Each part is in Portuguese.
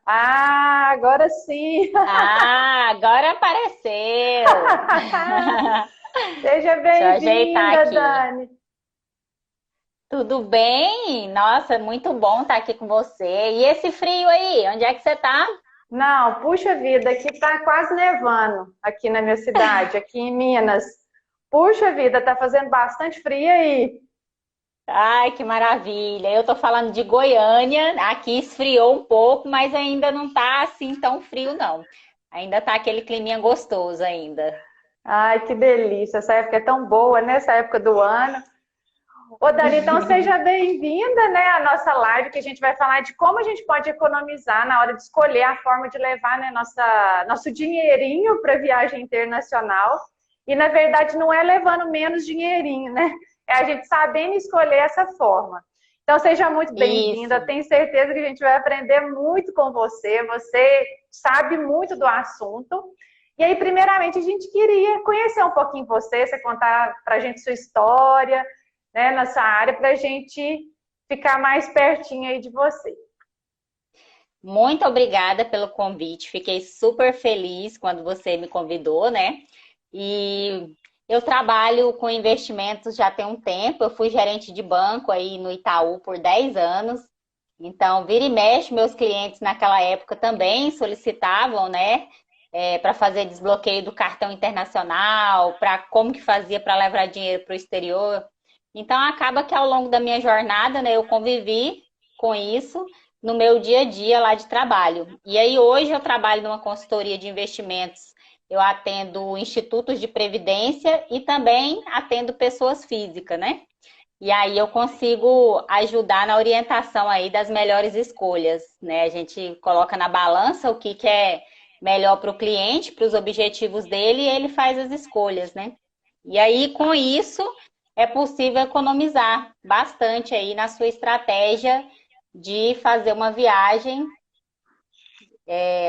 Ah, agora sim. Ah, agora apareceu. Seja Deixa eu ajeitar bem-vinda, aqui. Dani. Tudo bem? Nossa, muito bom estar aqui com você. E esse frio aí, onde é que você tá? Não, puxa vida, aqui tá quase nevando aqui na minha cidade, aqui em Minas. Puxa vida, tá fazendo bastante frio aí. Ai, que maravilha. Eu tô falando de Goiânia. Aqui esfriou um pouco, mas ainda não tá assim tão frio, não. Ainda tá aquele climinha gostoso ainda. Ai, que delícia, essa época é tão boa, né? Essa época do ano. Ô, Dani, então seja bem-vinda, né, à nossa live, que a gente vai falar de como a gente pode economizar na hora de escolher a forma de levar, né, nosso dinheirinho para viagem internacional. E, na verdade, não é levando menos dinheirinho, né? É a gente sabendo escolher essa forma. Então, seja muito bem-vinda. Isso. Tenho certeza que a gente vai aprender muito com você. Você sabe muito do assunto. E aí, primeiramente, a gente queria conhecer um pouquinho você contar para a gente sua história, né, nessa área para a gente ficar mais pertinho aí de você. Muito obrigada pelo convite. Fiquei super feliz quando você me convidou, né? E eu trabalho com investimentos já tem um tempo. Eu fui gerente de banco aí no Itaú por 10 anos. Então, vira e mexe, meus clientes naquela época também solicitavam, né? Para fazer desbloqueio do cartão internacional, para como que fazia para levar dinheiro para o exterior. Então, acaba que ao longo da minha jornada, né, eu convivi com isso no meu dia a dia lá de trabalho. E aí, hoje, eu trabalho numa consultoria de investimentos. Eu atendo institutos de previdência e também atendo pessoas físicas, né? E aí eu consigo ajudar na orientação aí das melhores escolhas, né? A gente coloca na balança o que é melhor para o cliente, para os objetivos dele, e ele faz as escolhas, né? E aí, com isso, é possível economizar bastante aí na sua estratégia de fazer uma viagem,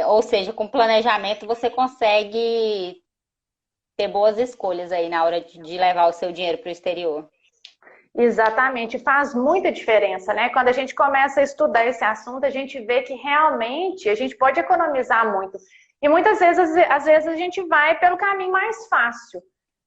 ou seja, com planejamento você consegue ter boas escolhas aí na hora de levar o seu dinheiro para o exterior. Exatamente, faz muita diferença, né? Quando a gente começa a estudar esse assunto, a gente vê que realmente a gente pode economizar muito. E muitas vezes, às vezes, a gente vai pelo caminho mais fácil,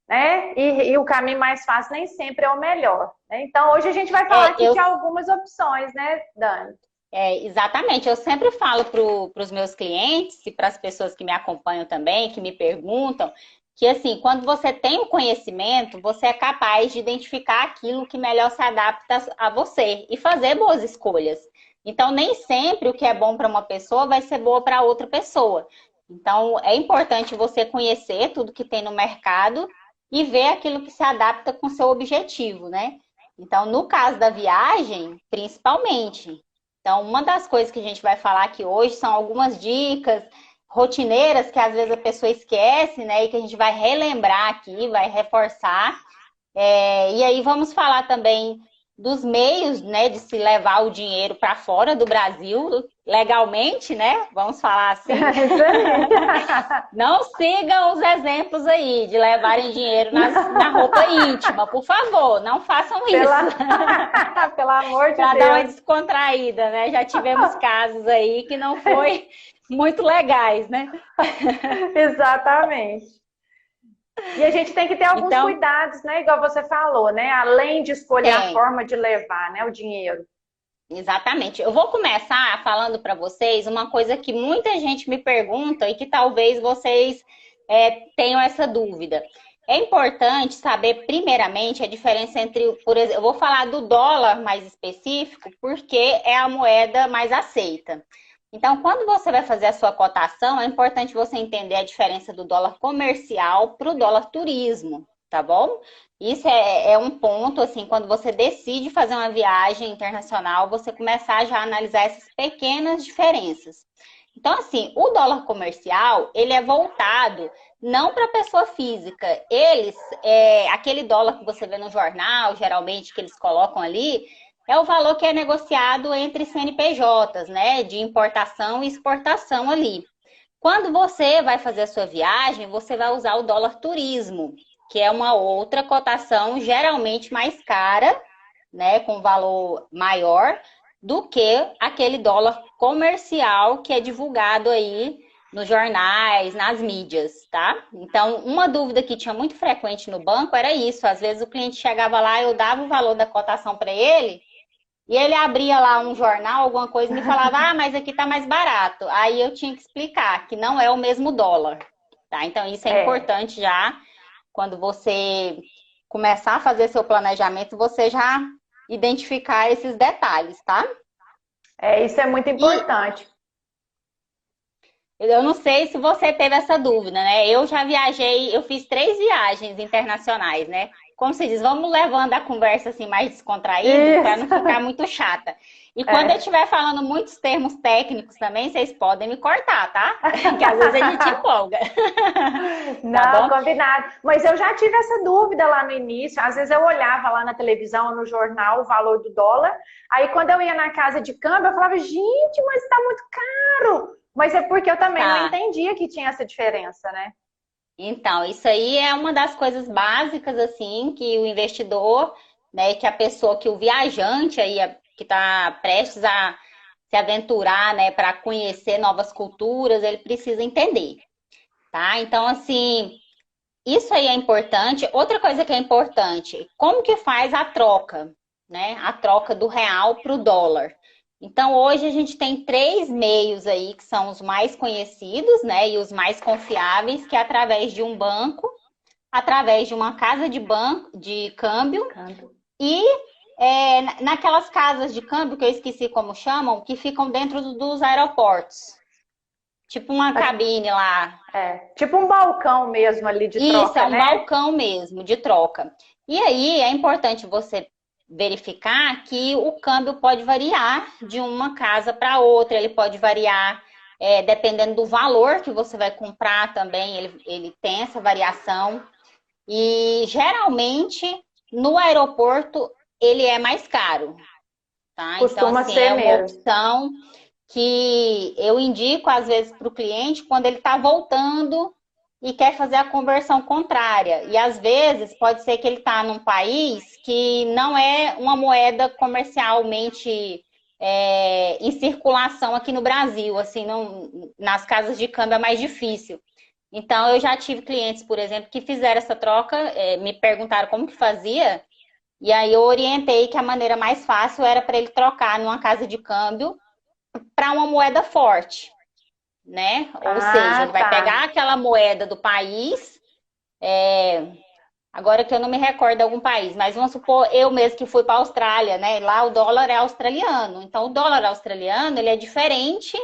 né? E o caminho mais fácil nem sempre é o melhor, né? Então, hoje a gente vai falar aqui Eu de algumas opções, né, Dani? exatamente, eu sempre falo para os meus clientes e para as pessoas que me acompanham também, que me perguntam, que assim, quando você tem o conhecimento, você é capaz de identificar aquilo que melhor se adapta a você e fazer boas escolhas. Então, nem sempre o que é bom para uma pessoa vai ser boa para outra pessoa. Então, é importante você conhecer tudo que tem no mercado e ver aquilo que se adapta com o seu objetivo, né? Então, no caso da viagem, principalmente. Então, uma das coisas que a gente vai falar aqui hoje são algumas dicas rotineiras que às vezes a pessoa esquece, né? E que a gente vai relembrar aqui, vai reforçar. E aí vamos falar também dos meios, né, de se levar o dinheiro para fora do Brasil legalmente, né? Vamos falar assim. É isso aí. Não sigam os exemplos aí de levarem dinheiro na roupa íntima, por favor, não façam isso. Pela... Pelo amor de Para dar uma Deus. descontraída, né? Já tivemos casos aí que não foi muito legais, né? Exatamente. E a gente tem que ter alguns Então, cuidados, né? Igual você falou, né? Além de escolher a tem, forma de levar, né? O dinheiro. exatamente. Eu vou começar falando para vocês uma coisa que muita gente me pergunta e que talvez vocês tenham essa dúvida. É importante saber, primeiramente, a diferença entre, por exemplo, eu vou falar do dólar mais específico, porque é a moeda mais aceita. Então, quando você vai fazer a sua cotação, é importante você entender a diferença do dólar comercial para o dólar turismo, tá bom? Isso é um ponto, assim, quando você decide fazer uma viagem internacional, você começar já a analisar essas pequenas diferenças. Então, assim, o dólar comercial, ele é voltado não para a pessoa física. Aquele dólar que você vê no jornal, geralmente, que eles colocam ali, é o valor que é negociado entre CNPJs, né, de importação e exportação ali. Quando você vai fazer a sua viagem, você vai usar o dólar turismo, que é uma outra cotação geralmente mais cara, né, com valor maior, do que aquele dólar comercial que é divulgado aí nos jornais, nas mídias, tá? Então, uma dúvida que tinha muito frequente no banco era isso. Às vezes o cliente chegava lá, eu dava o valor da cotação para ele, e ele abria lá um jornal, alguma coisa, e me falava, ah, mas aqui tá mais barato. Aí eu tinha que explicar que não é o mesmo dólar, tá? Então, isso é importante já, quando você começar a fazer seu planejamento, você já identificar esses detalhes, tá? Isso é muito importante. Eu não sei se você teve essa dúvida, né? Eu já viajei, eu fiz 3 viagens internacionais, né? Como se diz, vamos levando a conversa assim mais descontraída para não ficar muito chata. E quando eu estiver falando muitos termos técnicos também, vocês podem me cortar, tá? Que às vezes a gente empolga. Não, combinado. Mas eu já tive essa dúvida lá no início. Às vezes eu olhava lá na televisão ou no jornal o valor do dólar. Aí quando eu ia na casa de câmbio, eu falava, gente, mas tá muito caro. Mas é porque eu também não entendia que tinha essa diferença, né? Então, isso aí é uma das coisas básicas, assim, que o investidor, né, que a pessoa, que o viajante aí, que está prestes a se aventurar, né, para conhecer novas culturas, ele precisa entender, tá? Então, assim, isso aí é importante. Outra coisa que é importante, como que faz a troca, né? A troca do real para o dólar. Então, hoje a gente tem 3 meios aí que são os mais conhecidos, né? E os mais confiáveis, que é através de um banco, através de uma casa de banco, de câmbio, e naquelas casas de câmbio, que eu esqueci como chamam, que ficam dentro dos aeroportos. Tipo uma cabine lá. Tipo um balcão mesmo ali de troca, Isso, é um balcão mesmo, de troca. E aí, é importante você verificar que o câmbio pode variar de uma casa para outra, ele pode variar dependendo do valor que você vai comprar também, ele tem essa variação. E geralmente no aeroporto ele é mais caro, tá? Costuma então, assim, ser é uma mesmo. opção que eu indico às vezes para o cliente quando ele está voltando e quer fazer a conversão contrária. E às vezes pode ser que ele está num país que não é uma moeda comercialmente em circulação aqui no Brasil, assim, não, nas casas de câmbio é mais difícil. Então, eu já tive clientes, por exemplo, que fizeram essa troca, me perguntaram como que fazia, e aí eu orientei que a maneira mais fácil era para ele trocar numa casa de câmbio para uma moeda forte, né? Ou seja, ele vai pegar aquela moeda do país, agora que eu não me recordo de algum país, mas vamos supor, eu mesmo que fui para a Austrália, né? Lá o dólar é australiano. Então, o dólar australiano, ele é diferente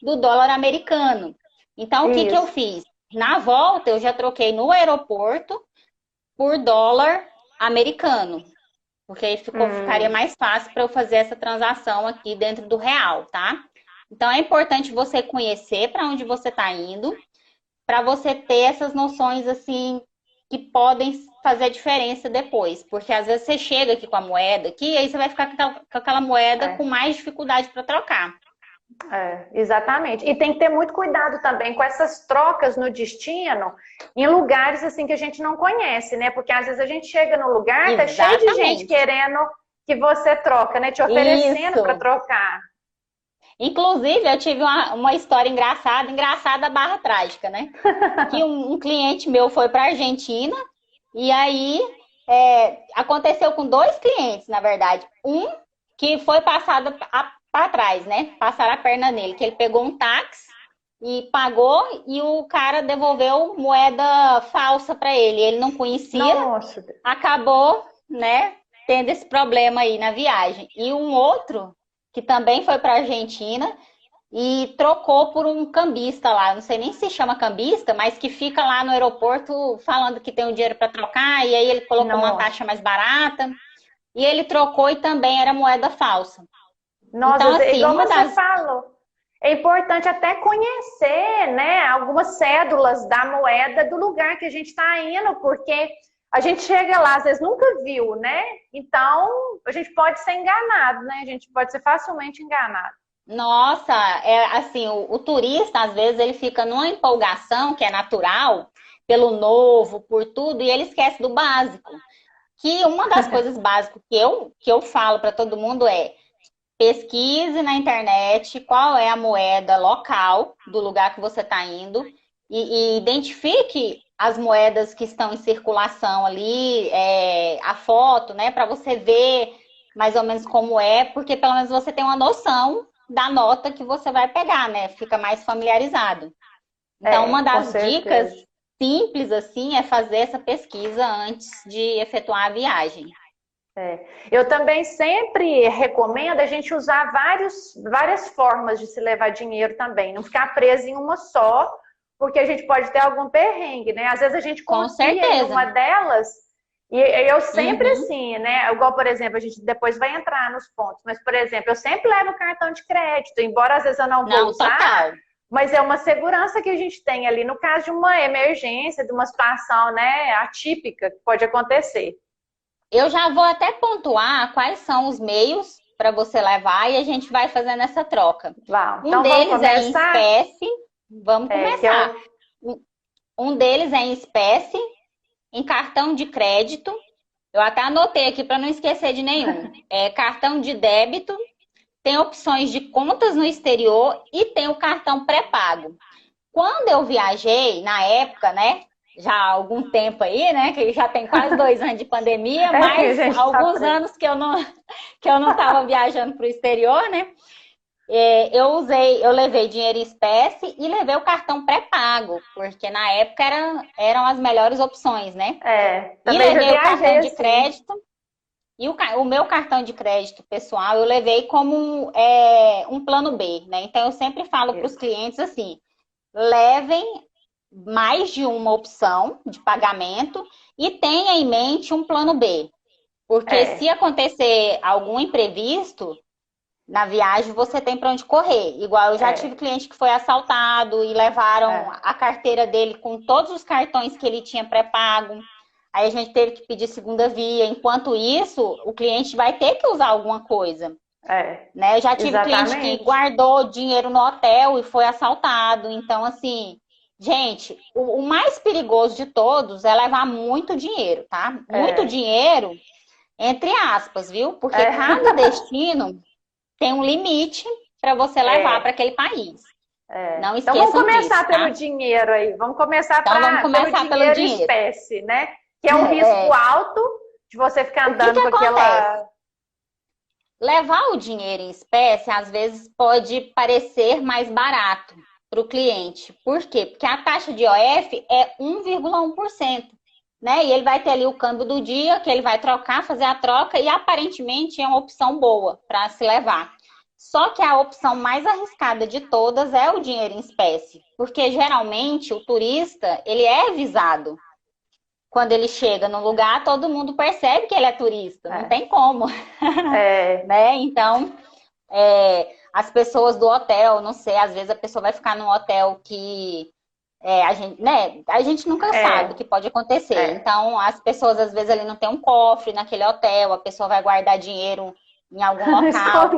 do dólar americano. Então, o que que eu fiz? Na volta, eu já troquei no aeroporto por dólar americano. Porque aí ficaria mais fácil para eu fazer essa transação aqui dentro do real, tá? Então, é importante você conhecer para onde você está indo, para você ter essas noções, assim, que podem fazer a diferença depois. Porque às vezes você chega aqui com a moeda aqui, e aí você vai ficar com aquela moeda com mais dificuldade para trocar. Exatamente. E tem que ter muito cuidado também com essas trocas no destino, em lugares assim que a gente não conhece, né? Porque às vezes a gente chega no lugar, tá cheio de gente querendo que você troca, né? Te oferecendo para trocar. Inclusive, eu tive uma história engraçada barra trágica, né? Que um cliente meu foi para a Argentina e aí aconteceu com 2 clientes, na verdade. Um que foi passado para trás, né? Passaram a perna nele, que ele pegou um táxi e pagou e o cara devolveu moeda falsa para ele. Ele não conhecia, acabou, né, tendo esse problema aí na viagem. E um outro que também foi para a Argentina e trocou por um cambista lá. Não sei nem se chama cambista, mas que fica lá no aeroporto falando que tem o dinheiro para trocar e aí ele colocou uma taxa mais barata. E ele trocou e também era moeda falsa. Nossa, então, assim, igual você falou, é importante até conhecer, né, algumas cédulas da moeda do lugar que a gente está indo, porque a gente chega lá, às vezes nunca viu, né? Então, a gente pode ser enganado, né? A gente pode ser facilmente enganado. Nossa, assim, o turista, às vezes, ele fica numa empolgação que é natural, pelo novo, por tudo, e ele esquece do básico. Que uma das coisas básicas que eu falo para todo mundo é pesquise na internet qual é a moeda local do lugar que você está indo e identifique as moedas que estão em circulação ali, a foto, né, para você ver mais ou menos como é, porque pelo menos você tem uma noção da nota que você vai pegar, né? Fica mais familiarizado. Então, uma com das dicas certeza. simples assim é fazer essa pesquisa antes de efetuar a viagem. Eu também sempre recomendo a gente usar várias formas de se levar dinheiro também, não ficar preso em uma só, porque a gente pode ter algum perrengue, né? Às vezes a gente Com confia em certeza. uma delas e eu sempre Uhum. assim, né? Igual, por exemplo, a gente depois vai entrar nos pontos, mas, por exemplo, eu sempre levo cartão de crédito, embora às vezes eu não vou Não, usar, total. mas é uma segurança que a gente tem ali no caso de uma emergência, de uma situação, né, atípica que pode acontecer. Eu já vou até pontuar quais são os meios para você levar e a gente vai fazendo essa troca. Bom, Um então vamos deles é em começar? espécie, vamos Que é começar. o. Um deles é em espécie, em cartão de crédito. Eu até anotei aqui para não esquecer de nenhum. É cartão de débito, tem opções de contas no exterior e tem o cartão pré-pago. Quando eu viajei, na época, né? Já há algum tempo aí, né? Que já tem quase 2 anos de pandemia, Que a mas gente tá alguns preso. anos que eu não estava viajando para o exterior, né? Eu levei dinheiro em espécie e levei o cartão pré-pago, porque na época eram as melhores opções, né? E Também já levei o viajei cartão de assim. crédito, e o meu cartão de crédito pessoal eu levei como um plano B, né? Então eu sempre falo para os Isso. clientes assim: levem mais de uma opção de pagamento e tenha em mente um plano B. Porque se É, acontecer algum imprevisto na viagem, você tem para onde correr. Igual eu já tive é, cliente que foi assaltado e levaram é, a carteira dele com todos os cartões que ele tinha pré-pago. Aí a gente teve que pedir segunda via. Enquanto isso, o cliente vai ter que usar alguma coisa. Né? Eu já tive cliente que exatamente. guardou dinheiro no hotel e foi assaltado. Então, assim, gente, o mais perigoso de todos é levar muito dinheiro, tá? Muito É, dinheiro, entre aspas, viu? Porque é, cada destino tem um limite para você levar para é, aquele país. Não Então vamos esqueçam disso, começar pelo tá? dinheiro aí. Vamos começar Então vamos pelo começar pelo dinheiro dinheiro. espécie, né? Que é um risco alto de você ficar O que que andando com acontece? aquela. Levar o dinheiro em espécie, às vezes, pode parecer mais barato para o cliente. Por quê? Porque a taxa de OF é 1,1%. Né? E ele vai ter ali o câmbio do dia, que ele vai trocar, fazer a troca, e aparentemente é uma opção boa para se levar. Só que a opção mais arriscada de todas é o dinheiro em espécie, porque geralmente o turista, ele é visado. Quando ele chega no lugar, todo mundo percebe que ele é turista, não É, tem como, é, né? Então, as pessoas do hotel, não sei, às vezes a pessoa vai ficar num hotel que a gente nunca sabe o é, que pode acontecer. é. Então, as pessoas às vezes ali não tem um cofre naquele hotel, a pessoa vai guardar dinheiro em algum local,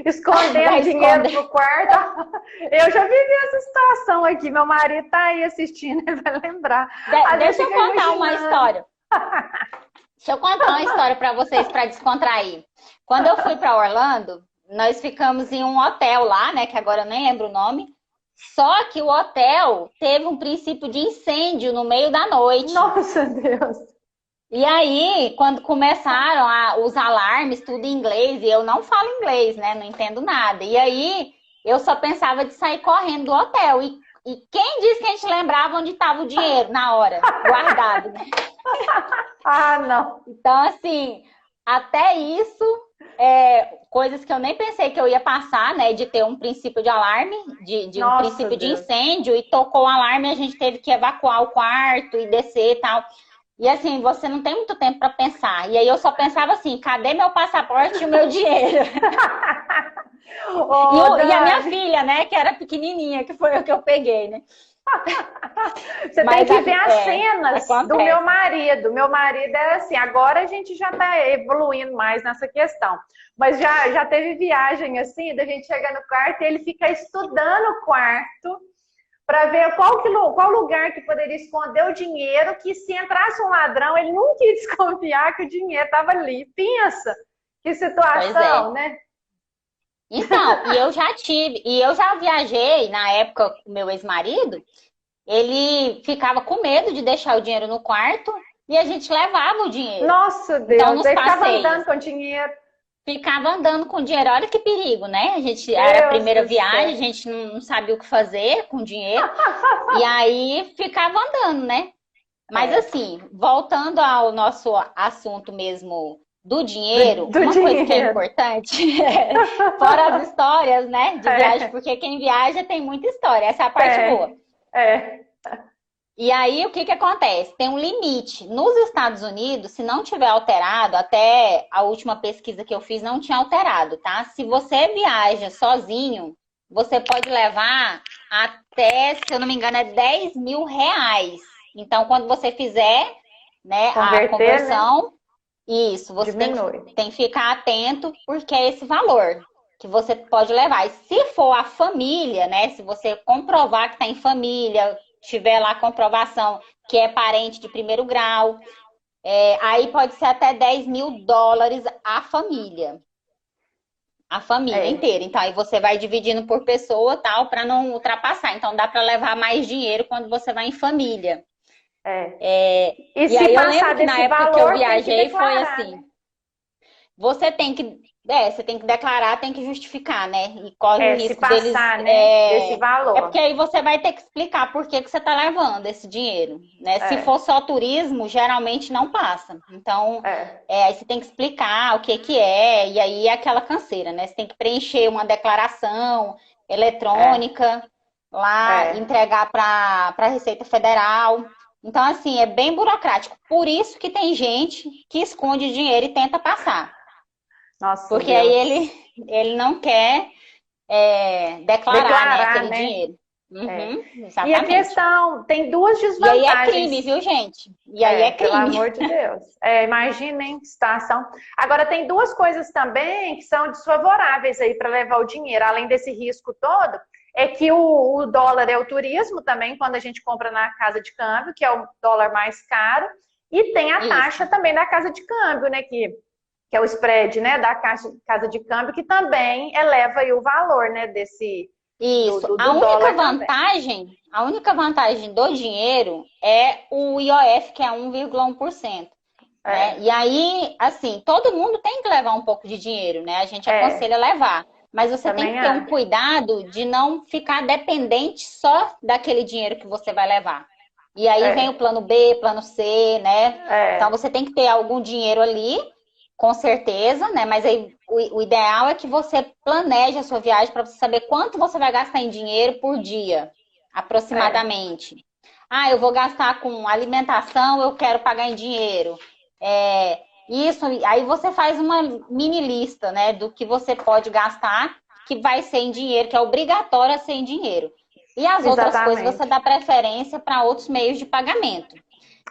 Escondendo vai dinheiro esconder. pro quarto. Eu já vivi essa situação aqui. Meu marido tá aí assistindo, ele vai lembrar. A gente Deixa eu fica contar uma imaginando. história. Deixa eu contar uma história para vocês para descontrair. Quando eu fui para Orlando, nós ficamos em um hotel lá, né, que agora eu nem lembro o nome. Só que o hotel teve um princípio de incêndio no meio da noite. Nossa Deus. E aí, quando começaram os alarmes, tudo em inglês, e eu não falo inglês, né? Não entendo nada. E aí, eu só pensava de sair correndo do hotel. E quem disse que a gente lembrava onde estava o dinheiro na hora, guardado, né? Ah, não. Então, assim, até isso, coisas que eu nem pensei que eu ia passar, né? De ter um princípio de alarme, de um Nossa princípio de Deus. incêndio, e tocou o alarme, a gente teve que evacuar o quarto e descer e tal. E assim, você não tem muito tempo para pensar. E aí eu só pensava assim, cadê meu passaporte e o meu dinheiro? Ô, E a minha Dani, filha, né, que era pequenininha, que foi o que eu peguei, né? você tem Mas que ver as cenas do meu acontece. marido. Meu marido era assim, agora a gente já está evoluindo mais nessa questão. Mas já teve viagem assim, da gente chegar no quarto e ele fica estudando o quarto para ver qual lugar que poderia esconder o dinheiro, que se entrasse um ladrão, ele nunca ia desconfiar que o dinheiro estava ali. Pensa, que Pois é. situação, né? Então, e eu já viajei, na época, com meu ex-marido, ele ficava com medo de deixar o dinheiro no quarto e a gente levava o dinheiro. Nossa, Então, Deus. nos Aí ficava passeios, andando com dinheiro. ficava andando com dinheiro. Olha que perigo, né? A gente era a Deus primeira do viagem, a céu. gente não sabia o que fazer com dinheiro, e aí ficava andando, né? Mas É, assim, voltando ao nosso assunto mesmo do dinheiro, do uma coisa que é dinheiro. importante, fora as histórias, né, de viagem, É, porque quem viaja tem muita história, essa é a parte boa. tem. É, E aí, o que que acontece? Tem um limite. Nos Estados Unidos, se não tiver alterado, até a última pesquisa que eu fiz não tinha alterado, tá? Se você viaja sozinho, você pode levar até, se eu não me engano, é R$ 10.000. Então, quando você fizer, né, a converter, né? conversão, isso, você Diminui. tem que ficar atento, porque é esse valor que você pode levar. E se for a família, né? Se você comprovar que está em família, tiver lá a comprovação que é parente de primeiro grau, aí pode ser até US$ 10.000 a família. A família É, inteira. Então, aí você vai dividindo por pessoa, tal, para não ultrapassar. Então, dá para levar mais dinheiro quando você vai em família. é. É, E e se aí eu passar lembro que na desse época que eu valor, tem que viajei foi declarar, assim. né? Você tem que declarar, tem que justificar, né? E corre o É, se risco deles. passar, né? Desse É porque valor. aí você vai ter que explicar por que que você está levando esse dinheiro, né? Se for É, só turismo, geralmente não passa. Então, é, aí você tem que explicar o que que é, e aí é aquela canseira, né? Você tem que preencher uma declaração é, eletrônica lá, é. entregar para a Receita Federal. Então, assim, é bem burocrático. Por isso que tem gente que esconde dinheiro e tenta passar. Nossa, Porque aí Deus. ele não quer declarar, né, Declarar, aquele né? dinheiro. É. Uhum, E a exatamente. questão, tem duas E aí é crime, desvantagens. viu, gente? E aí É, é pelo crime. amor de Deus. É, imaginem que situação. Agora, tem duas coisas também que são desfavoráveis aí para levar o dinheiro, além desse risco todo, é que o dólar é o turismo também, quando a gente compra na casa de câmbio, que é o dólar mais caro, e tem a Isso. taxa também da casa de câmbio, né, que é o spread, né, da casa de câmbio, que também eleva aí o valor, né, Isso. do dólar também. A única vantagem do dinheiro é o IOF, que é 1,1%. Né? É, E aí, assim, todo mundo tem que levar um pouco de dinheiro, né? A gente é, aconselha levar. Mas você tem que também ter um acho. cuidado de não ficar dependente só daquele dinheiro que você vai levar. E aí vem o É, plano B, plano C, né? Então é, você tem que ter algum dinheiro ali, com certeza, né? Mas aí o ideal é que você planeje a sua viagem para você saber quanto você vai gastar em dinheiro por dia, é. aproximadamente. Ah, eu vou gastar com alimentação, eu quero pagar em dinheiro. É, isso, aí você faz uma mini lista, né, do que você pode gastar, que vai ser em dinheiro, que é obrigatório ser em dinheiro. E as outras coisas você Exatamente. dá preferência para outros meios de pagamento.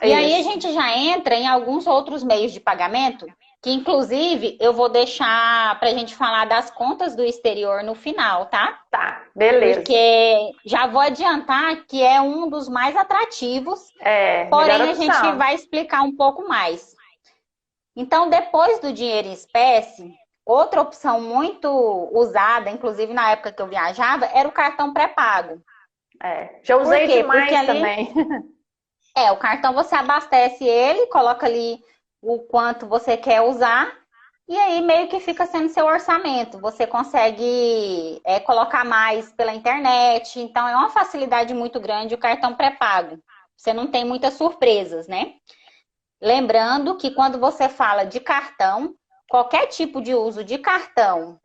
E aí a Isso. gente já entra em alguns outros meios de pagamento, que inclusive eu vou deixar para a gente falar das contas do exterior no final, tá? Tá, beleza. Porque já vou adiantar que é um dos mais atrativos, É, melhor porém a gente opção. vai explicar um pouco mais. Então, depois do dinheiro em espécie, outra opção muito usada, inclusive na época que eu viajava, era o cartão pré-pago. É. Já Por usei quê? Porque demais ali, também. o cartão você abastece ele, coloca ali o quanto você quer usar, e aí meio que fica sendo seu orçamento. Você consegue colocar mais pela internet, então é uma facilidade muito grande o cartão pré-pago. Você não tem muitas surpresas, né? Lembrando que quando você fala de cartão, qualquer tipo de uso de cartão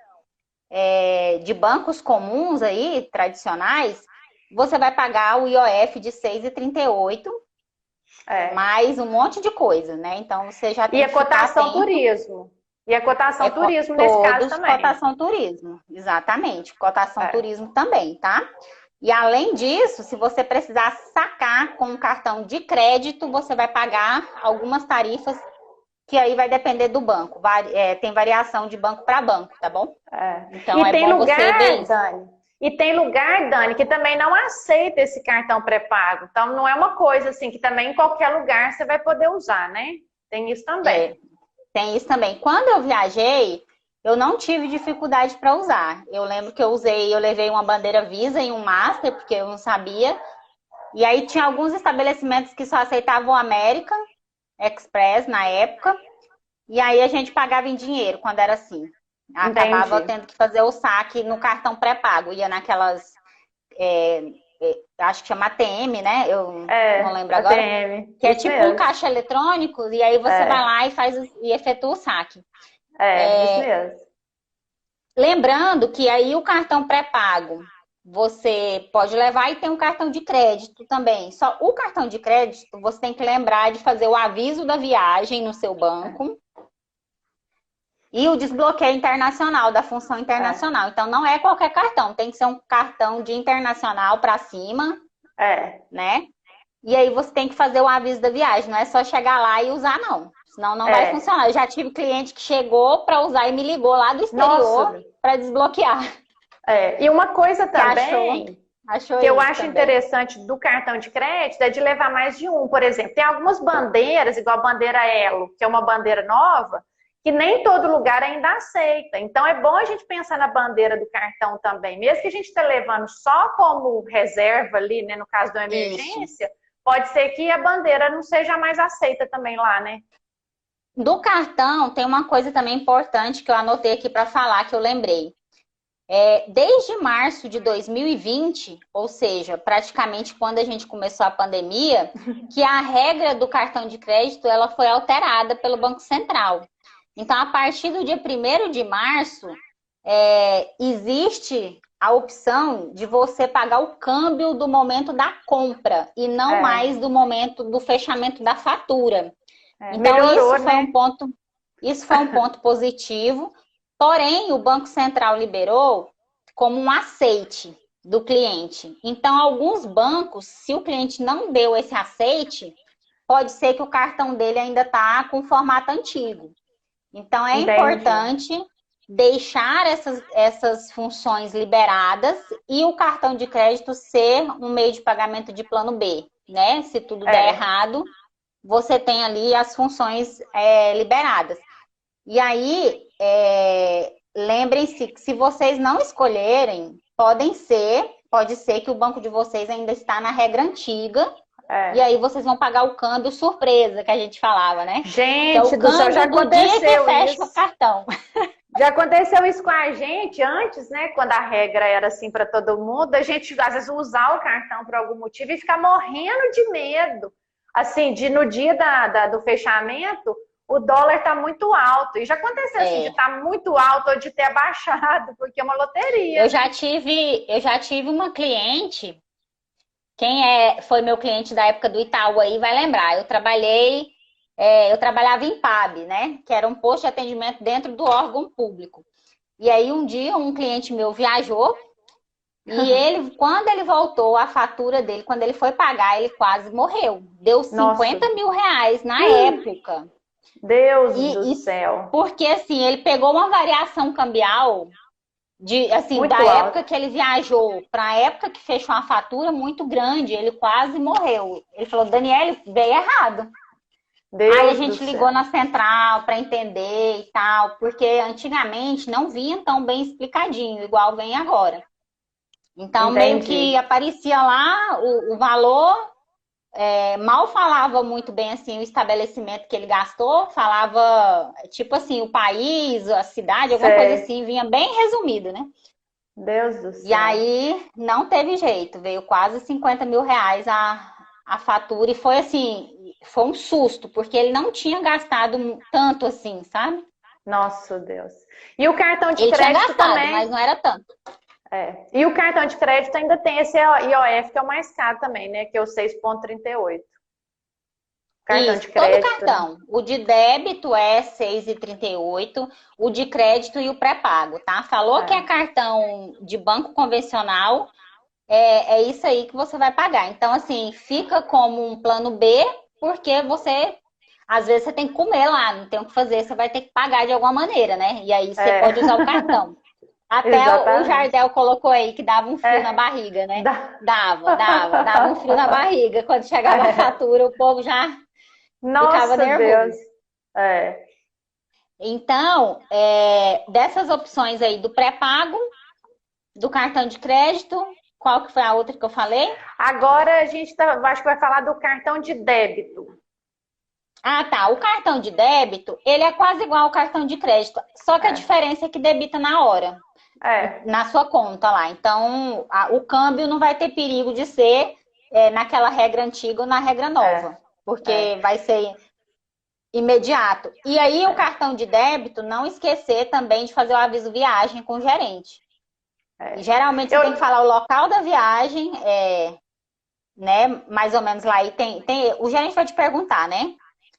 de bancos comuns aí, tradicionais, você vai pagar o IOF de 6,38, É. mais um monte de coisa, né? Então você já E tem a que ficar cotação atento. turismo. E a cotação turismo nesse caso Todos também. cotação turismo, exatamente, cotação É. turismo também, tá? E além disso, se você precisar sacar com um cartão de crédito, você vai pagar algumas tarifas que aí vai depender do banco. Tem variação de banco para banco, tá bom? É. Então E é tem bom você ver lugar, isso. Dani, que também não aceita esse cartão pré-pago. Então, não é uma coisa assim que também em qualquer lugar você vai poder usar, né? Tem isso também. É, tem isso também. Quando eu viajei, eu não tive dificuldade para usar. Eu lembro que eu levei uma bandeira Visa e um Master, porque eu não sabia. E aí tinha alguns estabelecimentos que só aceitavam o American Express na época. E aí a gente pagava em dinheiro quando era assim. Acabava Entendi. tendo que fazer o saque no cartão pré-pago. Ia naquelas, acho que chama ATM, né? Eu não lembro agora. ATM, Que é isso tipo um mesmo. caixa eletrônico, e aí você vai É, lá e e efetua o saque. isso mesmo. Lembrando que aí o cartão pré-pago você pode levar e tem um cartão de crédito também. Só o cartão de crédito você tem que lembrar de fazer o aviso da viagem no seu banco e o desbloqueio internacional, da função É, internacional. Então não é qualquer cartão, tem que ser um cartão de internacional para cima, é, né? E aí você tem que fazer o aviso da viagem, não é só chegar lá e usar, não. Senão não vai é. funcionar. Eu já tive cliente que chegou para usar e me ligou lá do exterior Nossa, para desbloquear. é. E uma coisa Que achou, também achou que eu isso acho também. interessante do cartão de crédito é de levar mais de um. Por exemplo, tem algumas bandeiras, igual a bandeira Elo, que é uma bandeira nova, que nem todo lugar ainda aceita. Então é bom a gente pensar na bandeira do cartão também. Mesmo que a gente esteja levando só como reserva ali, né, no caso de uma Isso. emergência, pode ser que a bandeira não seja mais aceita também lá, né? Do cartão, tem uma coisa também importante que eu anotei aqui para falar, que eu lembrei. Desde março de 2020, ou seja, praticamente quando a gente começou a pandemia, que a regra do cartão de crédito ela foi alterada pelo Banco Central. Então, a partir do dia 1º de março, existe a opção de você pagar o câmbio do momento da compra e não É, mais do momento do fechamento da fatura. Então, melhorou, né? isso foi um ponto positivo. Porém, o Banco Central liberou como um aceite do cliente. Então, alguns bancos, se o cliente não deu esse aceite, pode ser que o cartão dele ainda está com o formato antigo. Então, é Entendi. importante deixar essas funções liberadas e o cartão de crédito ser um meio de pagamento de plano B, né? Se tudo der É, errado, você tem ali as funções liberadas. E aí, lembrem-se que se vocês não escolherem, pode ser que o banco de vocês ainda está na regra antiga, e é. aí vocês vão pagar o câmbio surpresa que a gente falava, né? Que é o Gente do céu, já câmbio do dia que aconteceu fecha o isso. cartão. Já aconteceu isso com a gente antes, né? Quando a regra era assim para todo mundo, a gente às vezes usar o cartão por algum motivo e ficar morrendo de medo. Assim, de no dia do fechamento, o dólar tá muito alto. E já aconteceu assim, de É, estar muito alto ou de ter abaixado, porque é uma loteria, eu né? já tive uma cliente. Quem foi meu cliente da época do Itaú aí vai lembrar. Eu trabalhava em PAB, né? Que era um posto de atendimento dentro do órgão público. E aí um dia um cliente meu viajou e quando ele voltou, a fatura dele, quando ele foi pagar, ele quase morreu. Deu Nossa, 50 mil reais na época. Deus do E céu. porque assim, ele pegou uma variação cambial assim, da Muito época alto. que ele viajou para a época que fechou a fatura muito grande, ele quase morreu. Ele falou, Daniele, veio errado. Aí a Deus do gente ligou céu. na central para entender e tal, porque antigamente não vinha tão bem explicadinho, igual vem agora. Então, meio que Entendi. aparecia lá o valor, mal falava muito bem assim o estabelecimento que ele gastou, falava tipo assim, o país, a cidade, alguma coisa Sei. assim, vinha bem resumido, né? Deus do E céu. aí não teve jeito, veio quase 50 mil reais a fatura e foi assim, foi um susto, porque ele não tinha gastado tanto assim, sabe? Nossa, Deus. E o cartão de Ele tinha crédito gastado, mas também. não era tanto. E o cartão de crédito ainda tem esse IOF, que é o mais caro também, né? Que é o 6,38. Cartão de Isso, todo crédito, né? cartão. O de débito é 6,38, o de crédito e o pré-pago, tá? Falou que é É. cartão de banco convencional, é isso aí que você vai pagar. Então, assim, fica como um plano B, porque às vezes você tem que comer lá, não tem o que fazer, você vai ter que pagar de alguma maneira, né? E aí você É. pode usar o cartão. Até o Exatamente. Jardel colocou aí que dava um frio na É. barriga, né? Dá. Dava um frio na barriga. Quando chegava a É. fatura, o povo já ficava Nossa, Deus. nervoso. É. Então, dessas opções aí do pré-pago, do cartão de crédito, qual que foi a outra que eu falei? Agora a gente acho que vai falar do cartão de débito. Ah, tá. O cartão de débito, ele é quase igual ao cartão de crédito, só que a diferença é que debita na hora, na sua conta lá. Então, o câmbio não vai ter perigo de ser naquela regra antiga ou na regra nova, porque vai ser imediato. E aí, o cartão de débito, não esquecer também de fazer o aviso viagem com o gerente. E, geralmente, você tem que falar o local da viagem, né? Mais ou menos lá. E o gerente vai te perguntar, né?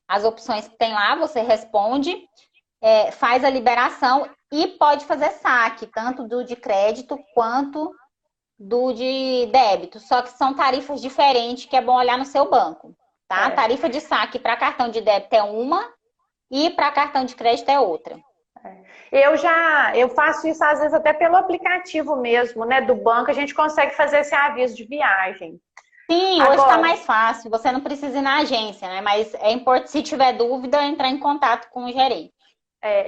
As opções que tem lá, você responde, faz a liberação e pode fazer saque, tanto do de crédito quanto do de débito. Só que são tarifas diferentes, que é bom olhar no seu banco, tá? A tarifa de saque para cartão de débito é uma e para cartão de crédito é outra. Eu faço isso às vezes até pelo aplicativo mesmo, né, do banco, a gente consegue fazer esse aviso de viagem. Sim, hoje está mais fácil, você não precisa ir na agência, né? Mas é importante, se tiver dúvida, entrar em contato com o gerente.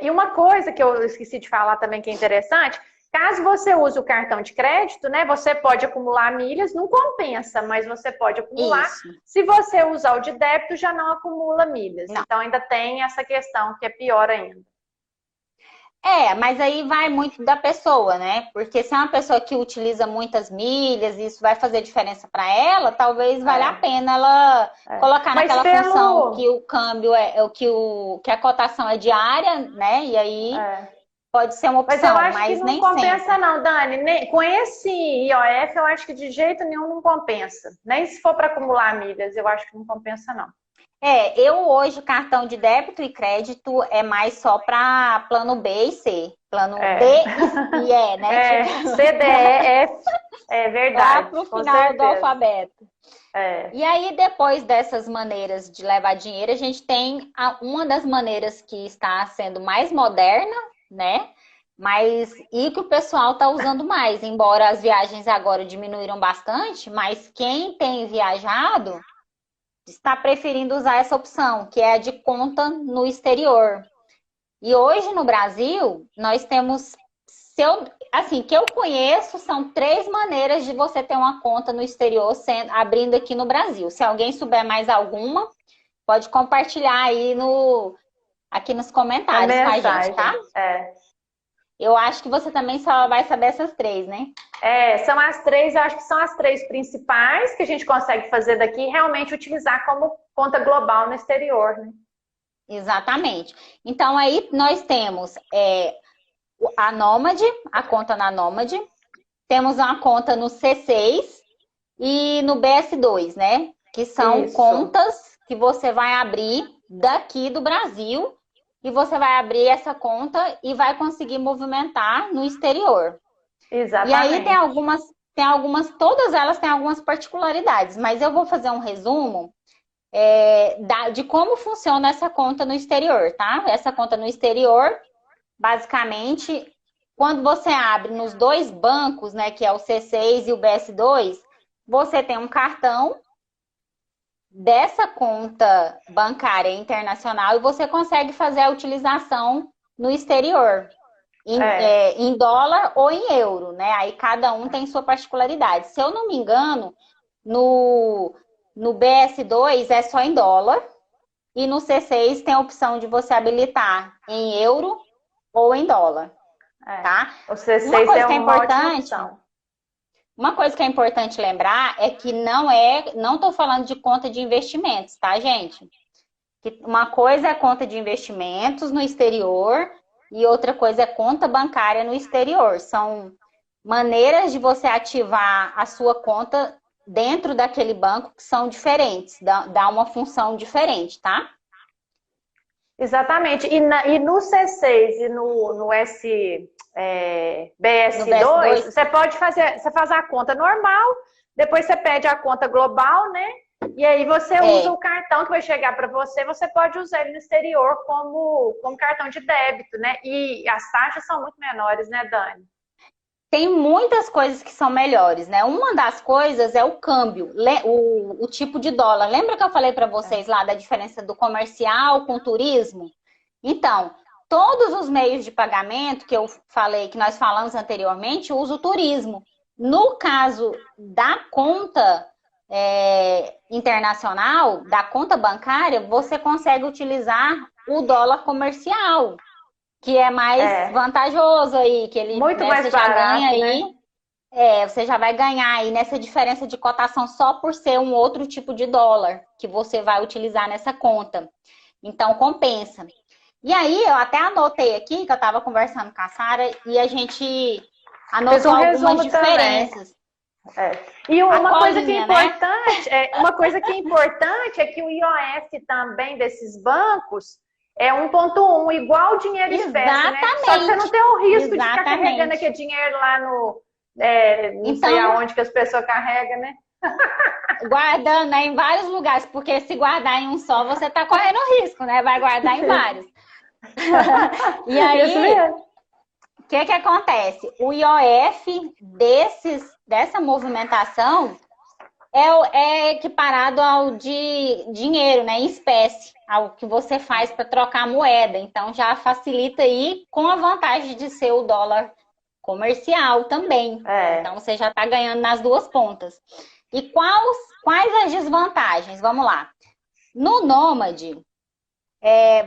E uma coisa que eu esqueci de falar também que é interessante, caso você use o cartão de crédito, né, você pode acumular milhas, não compensa, mas você pode acumular. Isso. Se você usar o de débito, já não acumula milhas. Não. Então ainda tem essa questão que é pior ainda. Mas aí vai muito da pessoa, né? Porque se é uma pessoa que utiliza muitas milhas, isso vai fazer diferença para ela, talvez valha a pena ela colocar naquela função que o câmbio que a cotação é diária, né? E aí pode ser uma opção, mas eu acho que não nem compensa sempre. não, Dani. Com esse IOF, eu acho que de jeito nenhum não compensa. Nem se for para acumular milhas, eu acho que não compensa não. Eu hoje, cartão de débito e crédito é mais só para plano B e C. Plano D e E, né? C, D, E, F. É verdade. Lá pro final do alfabeto. E aí, depois dessas maneiras de levar dinheiro, a gente tem uma das maneiras que está sendo mais moderna, né? E que o pessoal está usando mais. Embora as viagens agora diminuíram bastante, mas quem tem viajado está preferindo usar essa opção, que é a de conta no exterior. E hoje no Brasil, nós temos, que eu conheço, são 3 maneiras de você ter uma conta no exterior abrindo aqui no Brasil. Se alguém souber mais alguma, pode compartilhar aí aqui nos comentários com a gente, tá? Eu acho que você também só vai saber essas 3, né? São as 3, eu acho que são as 3 principais que a gente consegue fazer daqui e realmente utilizar como conta global no exterior, né? Exatamente. Então, aí nós temos a Nômade, a conta na Nômade, temos uma conta no C6 e no BS2, né? Que são contas que você vai abrir daqui do Brasil e você vai abrir essa conta e vai conseguir movimentar no exterior. Exatamente. E aí tem algumas, todas elas têm algumas particularidades, mas eu vou fazer um resumo de como funciona essa conta no exterior, tá? Essa conta no exterior, basicamente, quando você abre nos 2 bancos, né, que é o C6 e o BS2, você tem um cartão dessa conta bancária internacional e você consegue fazer a utilização no exterior, em dólar ou em euro, né? Aí cada um tem sua particularidade. Se eu não me engano, no BS2 é só em dólar e no C6 tem a opção de você habilitar em euro ou em dólar, tá? O C6 é uma ótima opção. Uma coisa que é importante lembrar é que não estou falando de conta de investimentos, tá, gente? Uma coisa é conta de investimentos no exterior e outra coisa é conta bancária no exterior. São maneiras de você ativar a sua conta dentro daquele banco que são diferentes, dá uma função diferente, tá? Exatamente. E no C6 e no BS2, você pode você faz a conta normal, depois você pede a conta global, né? E aí você usa o cartão que vai chegar para você, você pode usar ele no exterior como cartão de débito, né? E as taxas são muito menores, né, Dani? Tem muitas coisas que são melhores, né? Uma das coisas é o câmbio, o tipo de dólar. Lembra que eu falei para vocês lá da diferença do comercial com o turismo? Então, todos os meios de pagamento que eu falei, que nós falamos anteriormente, usa o turismo. No caso da conta internacional, da conta bancária, você consegue utilizar o dólar comercial, que é mais vantajoso aí, que ele, muito né, mais você já barato, ganha aí, né? você já vai ganhar aí nessa diferença de cotação só por ser um outro tipo de dólar que você vai utilizar nessa conta. Então, compensa. E aí, eu até anotei aqui, que eu estava conversando com a Sara, e a gente anotou algumas diferenças. E uma coisa que é importante, né? Uma coisa que é importante é que o IOF também desses bancos é 1,1, igual o dinheiro espécie, né? Só que você não tem o risco de ficar carregando aquele dinheiro lá no... não sei aonde que as pessoas carregam, né? Guardando, né, em vários lugares, porque se guardar em um só, você tá correndo risco, né? Vai guardar em vários. E aí, o que acontece? O IOF dessa movimentação é equiparado ao de dinheiro, né, em espécie, ao que você faz para trocar moeda. Então, já facilita aí com a vantagem de ser o dólar comercial também. Então, você já está ganhando nas duas pontas. E quais as desvantagens? Vamos lá. No Nômade,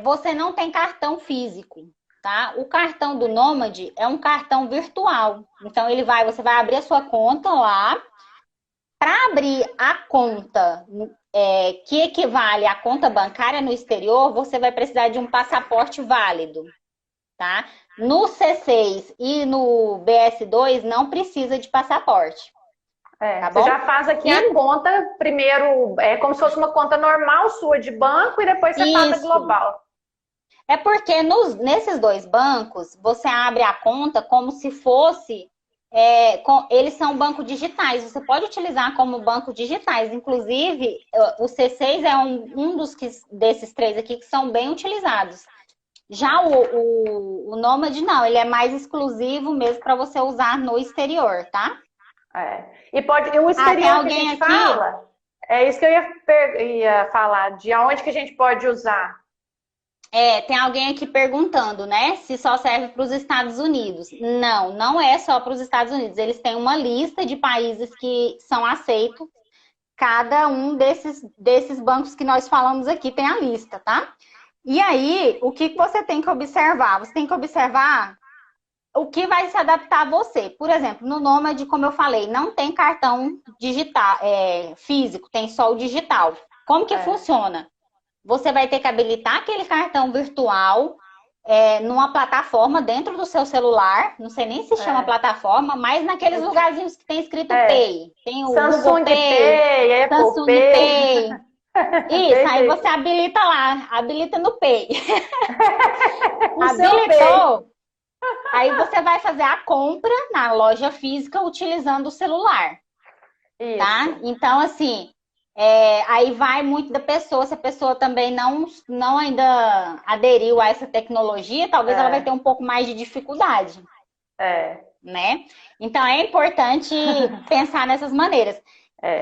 você não tem cartão físico, tá? O cartão do Nômade é um cartão virtual. Então, você vai abrir a sua conta lá. Para abrir a conta que equivale à conta bancária no exterior, você vai precisar de um passaporte válido, tá? No C6 e no BS2 não precisa de passaporte. Tá bom? Você já faz aqui a conta, primeiro, como se fosse uma conta normal sua de banco e depois você faz a global. É porque nesses dois bancos, você abre a conta como se fosse... eles são bancos digitais, você pode utilizar como bancos digitais. Inclusive, o C6 é um desses três aqui que são bem utilizados. Já o Nômade não, ele é mais exclusivo mesmo para você usar no exterior, tá? E o exterior que a gente fala, é isso que eu ia falar, de aonde que a gente pode usar. Tem alguém aqui perguntando, né, se só serve para os Estados Unidos. Não, não é só para os Estados Unidos. Eles têm uma lista de países que são aceitos. Cada um desses bancos que nós falamos aqui tem a lista, tá? E aí, o que você tem que observar? Você tem que observar o que vai se adaptar a você. Por exemplo, no Nômade, como eu falei, não tem cartão digital, físico, tem só o digital. Como que funciona? Você vai ter que habilitar aquele cartão virtual numa plataforma dentro do seu celular. Não sei nem se chama plataforma, mas naqueles lugarzinhos que tem escrito Pay. Tem o Samsung Google Pay, Apple Samsung Pay. Isso, aí você habilita lá, habilita no Pay. Habilitou, aí você vai fazer a compra na loja física utilizando o celular. Isso. Tá? Então, assim... aí vai muito da pessoa, se a pessoa também não ainda aderiu a essa tecnologia, talvez ela vai ter um pouco mais de dificuldade. Né? Então é importante pensar nessas maneiras.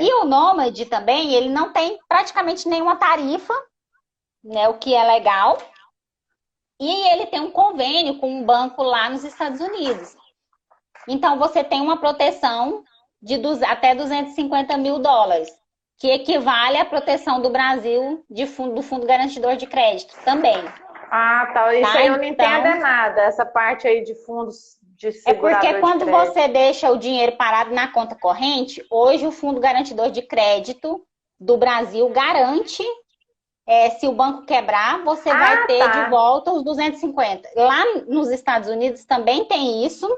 E o Nômade também, ele não tem praticamente nenhuma tarifa, né, o que é legal. E ele tem um convênio com um banco lá nos Estados Unidos. Então você tem uma proteção de até 250 mil dólares. Que equivale à proteção do Brasil do Fundo Garantidor de Crédito também. Ah, tá. Isso aí eu não entendo nada, essa parte aí de fundos de segurador porque quando de crédito. você deixa o dinheiro parado na conta corrente, hoje o Fundo Garantidor de Crédito do Brasil garante, se o banco quebrar, você vai ter de volta os 250. Lá nos Estados Unidos também tem isso.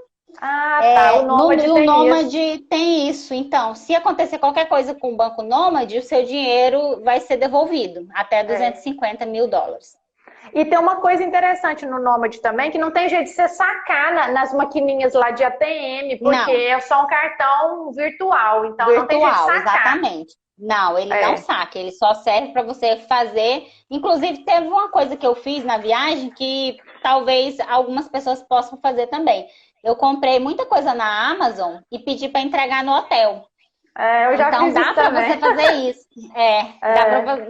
O Nômade tem isso. Então, se acontecer qualquer coisa com o Banco Nômade, o seu dinheiro vai ser devolvido até 250 mil dólares. E tem uma coisa interessante no Nômade também, que não tem jeito de você sacar nas maquininhas lá de ATM, porque é só um cartão virtual. Então não tem jeito de sacar. Exatamente. Não, ele não saca, ele só serve para você fazer. Inclusive, teve uma coisa que eu fiz na viagem que talvez algumas pessoas possam fazer também. Eu comprei muita coisa na Amazon e pedi para entregar no hotel. Eu já então fiz dá isso para também. você fazer isso.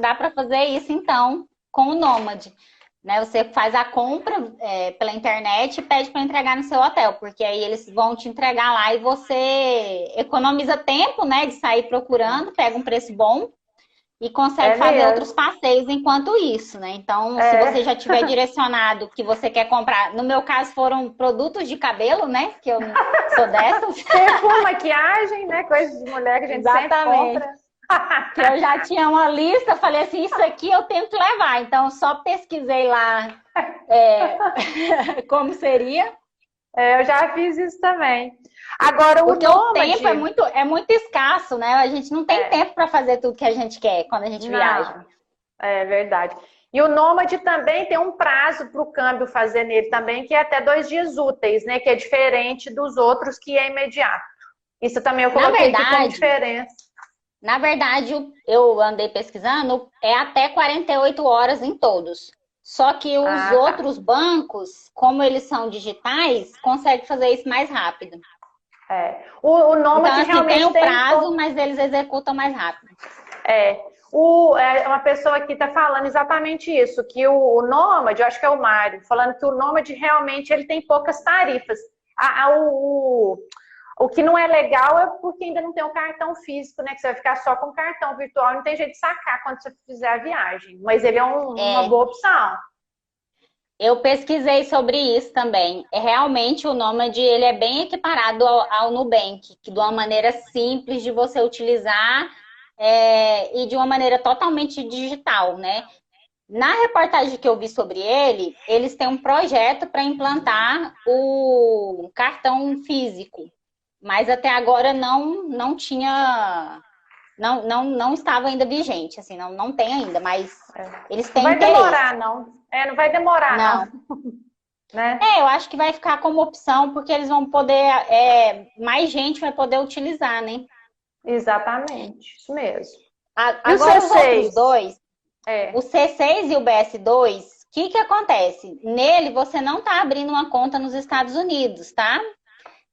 Dá para fazer isso então com o Nômade. né? Você faz a compra pela internet e pede para entregar no seu hotel, porque aí eles vão te entregar lá e você economiza tempo, né, de sair procurando, pega um preço bom e consegue fazer outros mesmo. passeios enquanto isso, né? Então, se você já tiver direcionado que você quer comprar, no meu caso foram produtos de cabelo, né? Que eu sou dessas. Perfume, maquiagem, né? Coisa de mulher que a gente sempre compra. Que eu já tinha uma lista, falei assim, isso aqui eu tenho que levar. Então, só pesquisei lá como seria. Eu já fiz isso também. Agora, o Porque o Nômade... tempo é muito escasso, né? A gente não tem tempo para fazer tudo que a gente quer quando a gente viaja. É verdade. E o Nômade também tem um prazo para o câmbio fazer nele também, que é até 2 dias úteis, né? Que é diferente dos outros, que é imediato. Isso também eu coloquei aqui como diferença. Na verdade, eu andei pesquisando, é até 48 horas em todos. Só que os outros bancos, como eles são digitais, conseguem fazer isso mais rápido. O Nômade então, assim, realmente tem o prazo, mas eles executam mais rápido. Uma pessoa aqui está falando exatamente isso, que o Nômade, eu acho que é o Mário, falando que o Nômade realmente ele tem poucas tarifas. O que não é legal é porque ainda não tem o cartão físico, né? Que você vai ficar só com o cartão virtual, não tem jeito de sacar quando você fizer a viagem. Mas ele é uma boa opção. Eu pesquisei sobre isso também. Realmente o Nômade ele é bem equiparado ao Nubank, que de uma maneira simples de você utilizar e de uma maneira totalmente digital, né? Na reportagem que eu vi sobre ele, eles têm um projeto para implantar o cartão físico, mas até agora não tinha, não estava ainda vigente, assim, não tem ainda, mas eles têm interesse. Não vai demorar, não. Não vai demorar, não. Né? Eu acho que vai ficar como opção, porque eles vão poder, mais gente vai poder utilizar, né? Exatamente, isso mesmo. E os seus outros dois, o C6 e o BS2, o que acontece? Nele, você não está abrindo uma conta nos Estados Unidos, tá?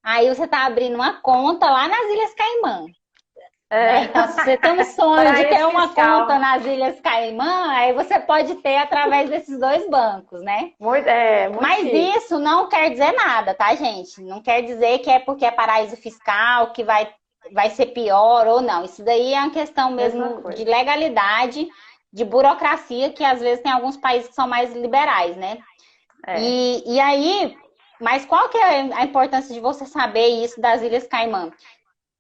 Aí você está abrindo uma conta lá nas Ilhas Caimã. Então, se você tem um sonho de ter uma conta nas Ilhas Caimã, aí você pode ter através desses dois bancos, né? Muito Mas chique. isso não quer dizer nada, tá, gente? Não quer dizer que é porque é paraíso fiscal, que vai ser pior ou não. Isso daí é uma questão mesmo de legalidade, de burocracia, que às vezes tem alguns países que são mais liberais, né? E aí, mas qual que é a importância de você saber isso das Ilhas Caimã?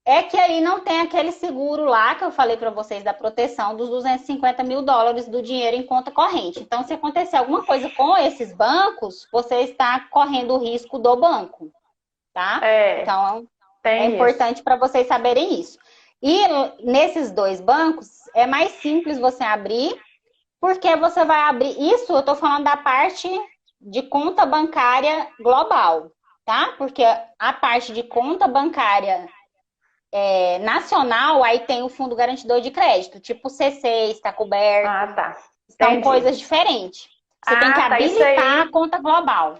É que aí não tem aquele seguro lá que eu falei para vocês da proteção dos 250 mil dólares do dinheiro em conta corrente. Então, se acontecer alguma coisa com esses bancos, você está correndo o risco do banco, tá? Então, é importante para vocês saberem isso. E nesses dois bancos, é mais simples você abrir, porque você vai abrir... Isso eu estou falando da parte de conta bancária global, tá? Porque a parte de conta bancária nacional, aí tem o Fundo Garantidor de Crédito, tipo C6, está coberto. São coisas diferentes. Você tem que habilitar a conta global.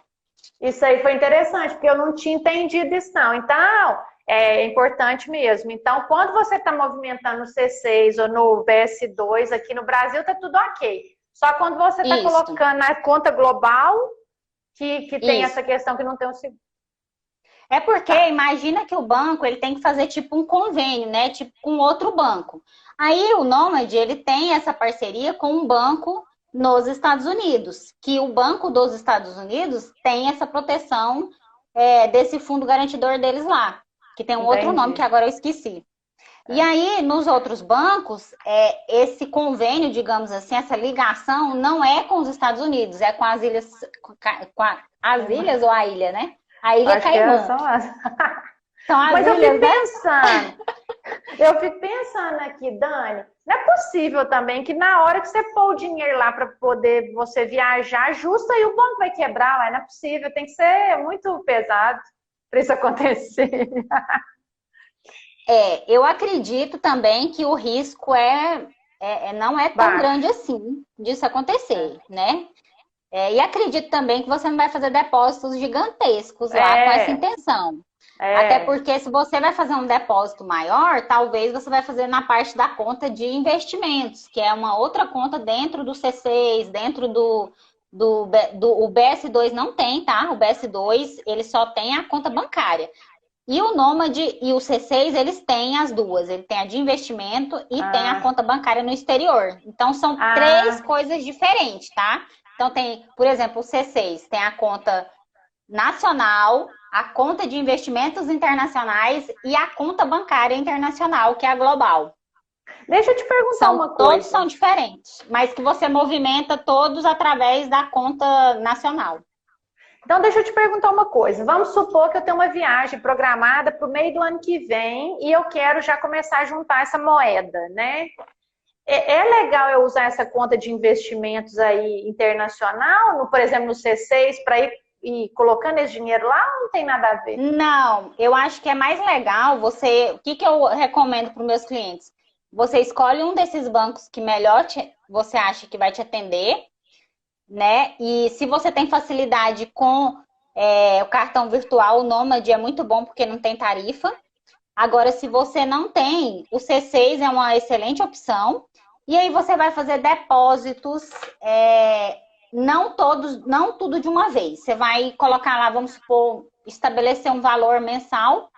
Isso aí foi interessante, porque eu não tinha entendido isso, não. Então, é importante mesmo. Então, quando você está movimentando no C6 ou no BS2 aqui no Brasil, está tudo ok. Só quando você está colocando na conta global, que tem essa questão que não tem o seguro. É porque imagina que o banco ele tem que fazer tipo um convênio, né? Tipo com outro banco. Aí o Nômade ele tem essa parceria com um banco nos Estados Unidos, que o Banco dos Estados Unidos tem essa proteção desse fundo garantidor deles lá, que tem um outro nome que agora eu esqueci. E aí, nos outros bancos, esse convênio, digamos assim, essa ligação não é com os Estados Unidos, é com as ilhas, as ilhas ou a ilha, né? A Ilha Caimã. São as Mas ilhas, eu fico pensando aqui, Dani, não é possível também que na hora que você pôr o dinheiro lá para poder você viajar, justo aí o banco vai quebrar, mas não é possível, tem que ser muito pesado para isso acontecer. Eu acredito também que o risco não é tão grande assim disso acontecer, né? E acredito também que você não vai fazer depósitos gigantescos lá com essa intenção. Até porque se você vai fazer um depósito maior, talvez você vai fazer na parte da conta de investimentos, que é uma outra conta dentro do C6, dentro do o BS2 não tem, tá? O BS2, ele só tem a conta bancária. E o Nômade e o C6, eles têm as duas. Ele tem a de investimento e tem a conta bancária no exterior. Então, são três coisas diferentes, tá? Então, tem, por exemplo, o C6 tem a conta nacional, a conta de investimentos internacionais e a conta bancária internacional, que é a global. Deixa eu te perguntar uma coisa. Todos são diferentes, mas que você movimenta todos através da conta nacional. Então, deixa eu te perguntar uma coisa. Vamos supor que eu tenho uma viagem programada para o meio do ano que vem e eu quero já começar a juntar essa moeda, né? É legal eu usar essa conta de investimentos aí internacional, por exemplo, no C6, para ir colocando esse dinheiro lá, ou não tem nada a ver? Não, eu acho que é mais legal você... O que eu recomendo para os meus clientes? Você escolhe um desses bancos que melhor você acha que vai te atender, né? E se você tem facilidade com o cartão virtual, o Nômade é muito bom porque não tem tarifa. Agora, se você não tem, o C6 é uma excelente opção. E aí você vai fazer depósitos, não tudo de uma vez. Você vai colocar lá, vamos supor, estabelecer um valor mensal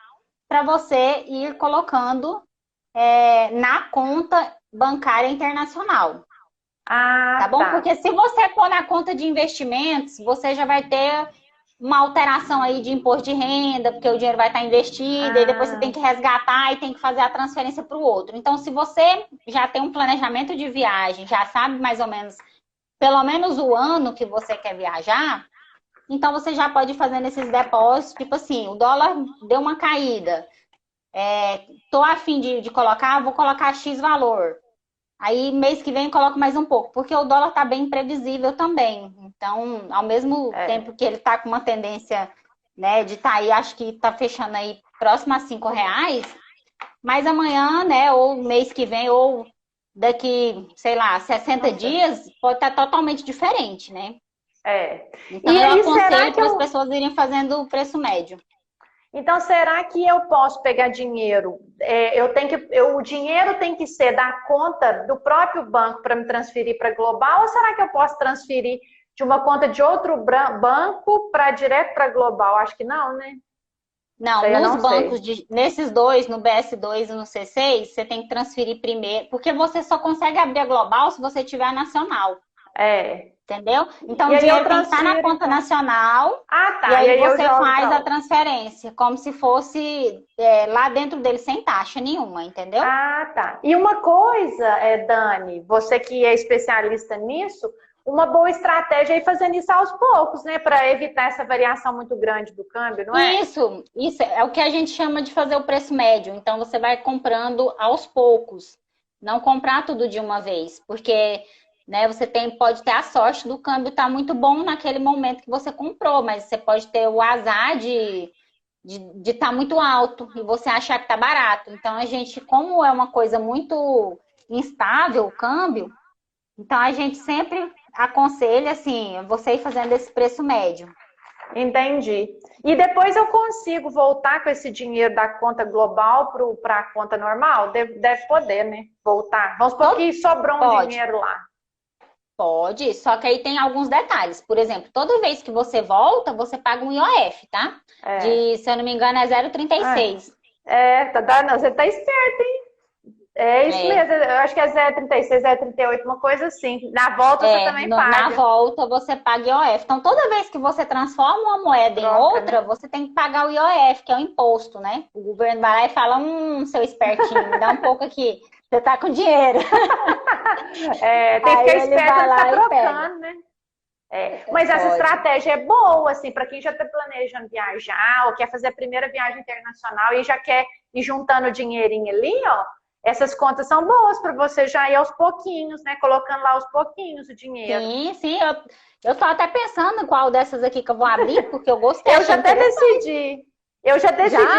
para você ir colocando na conta bancária internacional. Tá bom? Porque se você pôr na conta de investimentos, você já vai ter uma alteração aí de imposto de renda, porque o dinheiro vai estar investido, e depois você tem que resgatar e tem que fazer a transferência para o outro. Então, se você já tem um planejamento de viagem, já sabe mais ou menos, pelo menos o ano que você quer viajar, então você já pode ir fazendo esses depósitos, tipo assim, o dólar deu uma caída, tô a fim de colocar, vou colocar X valor. Aí, mês que vem, coloco mais um pouco, porque o dólar está bem imprevisível também. Então, ao mesmo tempo que ele está com uma tendência, né, de estar aí, acho que está fechando aí próximo a R$5, mas amanhã, né, ou mês que vem, ou daqui, sei lá, 60 dias, pode estar totalmente diferente, né? Então, e eu aí, aconselho para as pessoas irem fazendo o preço médio. Então, será que eu posso pegar dinheiro? O dinheiro tem que ser da conta do próprio banco para me transferir para Global? Ou será que eu posso transferir de uma conta de outro banco para direto para Global? Acho que não, né? Não, nos bancos, nesses dois, no BS2 e no C6, você tem que transferir primeiro, porque você só consegue abrir a Global se você tiver a nacional. Entendeu? Então, o dinheiro tem que estar na conta nacional. E aí você faz a transferência, como se fosse lá dentro dele sem taxa nenhuma, entendeu? E uma coisa, Dani, você que é especialista nisso, uma boa estratégia é ir fazendo isso aos poucos, né? Para evitar essa variação muito grande do câmbio, não é? Isso é o que a gente chama de fazer o preço médio. Então, você vai comprando aos poucos. Não comprar tudo de uma vez, porque... né, você pode ter a sorte do câmbio estar muito bom naquele momento que você comprou, mas você pode ter o azar de estar muito alto e você achar que está barato. Então, a gente, como é uma coisa muito instável, o câmbio, então a gente sempre aconselha, assim, você ir fazendo esse preço médio. Entendi. E depois eu consigo voltar com esse dinheiro da conta global para a conta normal? Deve poder, né? Voltar. Vamos supor que sobrou um dinheiro lá. Pode, só que aí tem alguns detalhes. Por exemplo, toda vez que você volta, você paga um IOF, tá? Se eu não me engano, é 0,36. Você tá esperto, hein? É isso mesmo, eu acho que é 0,36, 0,38, uma coisa assim. Na volta você também paga. Na volta você paga IOF. Então, toda vez que você transforma uma moeda em outra, né? Você tem que pagar o IOF, que é o imposto, né? O governo vai lá e fala, seu espertinho, me dá um pouco aqui. Você tá com dinheiro. Tem que ficar esperto pra tá trocando, né? Mas essa estratégia é boa, assim, para quem já está planejando viajar ou quer fazer a primeira viagem internacional e já quer ir juntando o dinheirinho ali, ó. Essas contas são boas para você já ir aos pouquinhos, né? Colocando lá aos pouquinhos o dinheiro. Sim. Eu tô até pensando qual dessas aqui que eu vou abrir, porque eu gostei. Eu já até decidi.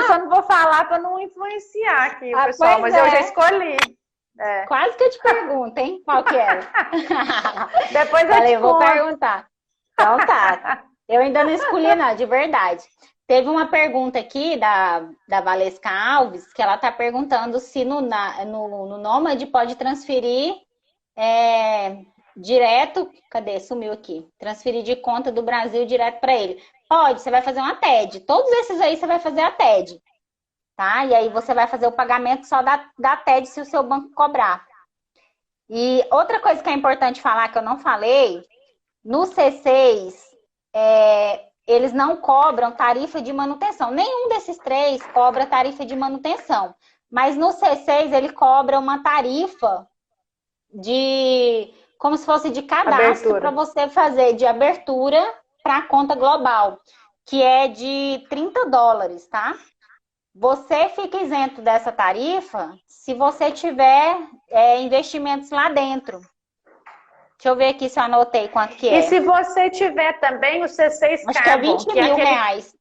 Só não vou falar para não influenciar aqui o pessoal, mas eu já escolhi. Quase que eu te pergunto, hein? Qual que é? Depois eu vou perguntar. Então tá. Eu ainda não escolhi, não, de verdade. Teve uma pergunta aqui da Valesca Alves, que ela tá perguntando se no Nômade pode transferir direto, cadê? Sumiu aqui. Transferir de conta do Brasil direto para ele. Pode, você vai fazer uma TED. Todos esses aí você vai fazer a TED, tá? E aí você vai fazer o pagamento só da TED se o seu banco cobrar. E outra coisa que é importante falar, que eu não falei, no C6, eles não cobram tarifa de manutenção. Nenhum desses três cobra tarifa de manutenção. Mas no C6 ele cobra uma tarifa como se fosse de cadastro para você fazer de abertura para a conta global, que é de $30, tá? Você fica isento dessa tarifa se você tiver investimentos lá dentro. Deixa eu ver aqui se eu anotei quanto que é. E se você tiver também o C6 Acho Carbon, que é 20 mil reais.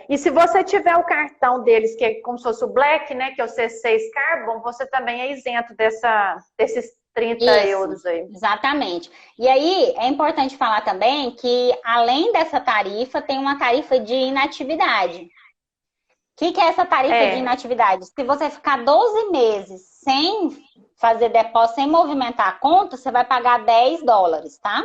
E se você tiver o cartão deles, que é como se fosse o Black, né, que é o C6 Carbon, você também é isento desses 30 euros aí. Exatamente. E aí, é importante falar também que, além dessa tarifa, tem uma tarifa de inatividade. O que é essa tarifa de inatividade? Se você ficar 12 meses sem fazer depósito, sem movimentar a conta, você vai pagar $10, tá?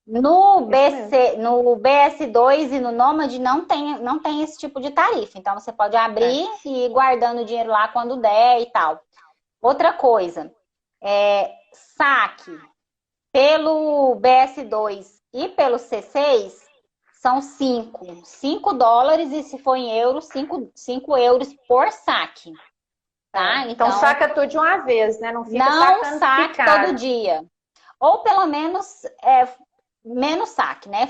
No BS2 e no Nomad não tem esse tipo de tarifa. Então, você pode abrir e ir guardando o dinheiro lá quando der e tal. Outra coisa, saque pelo BS2 e pelo C6 são $5 e se for em euros, 5 euros por saque. Tá? Então saca tudo de uma vez, né? Não fica sacando saque todo dia. Ou pelo menos menos saque, né?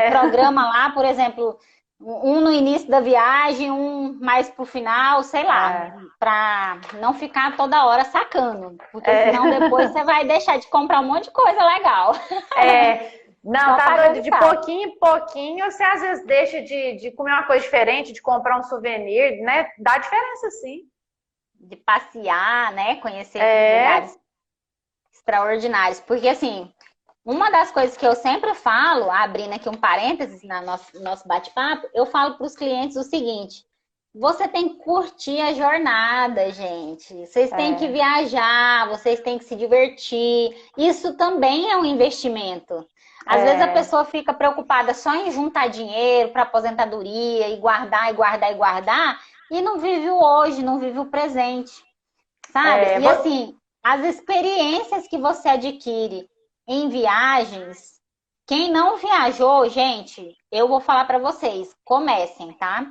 Programa lá, por exemplo, um no início da viagem, um mais pro final, sei lá, para não ficar toda hora sacando, porque senão depois você vai deixar de comprar um monte de coisa legal. Não, tá doido, de pouquinho em pouquinho, você às vezes deixa de comer uma coisa diferente, de comprar um souvenir, né? Dá diferença, sim. De passear, né? Conhecer lugares extraordinários. Porque, assim, uma das coisas que eu sempre falo, abrindo aqui um parênteses no nosso bate-papo, eu falo para os clientes o seguinte: você tem que curtir a jornada, gente. Vocês têm que viajar, vocês têm que se divertir. Isso também é um investimento. Às vezes a pessoa fica preocupada só em juntar dinheiro para aposentadoria e guardar, e guardar, e guardar, e não vive o hoje, não vive o presente, sabe? E assim, as experiências que você adquire em viagens, quem não viajou, gente, eu vou falar para vocês, comecem, tá?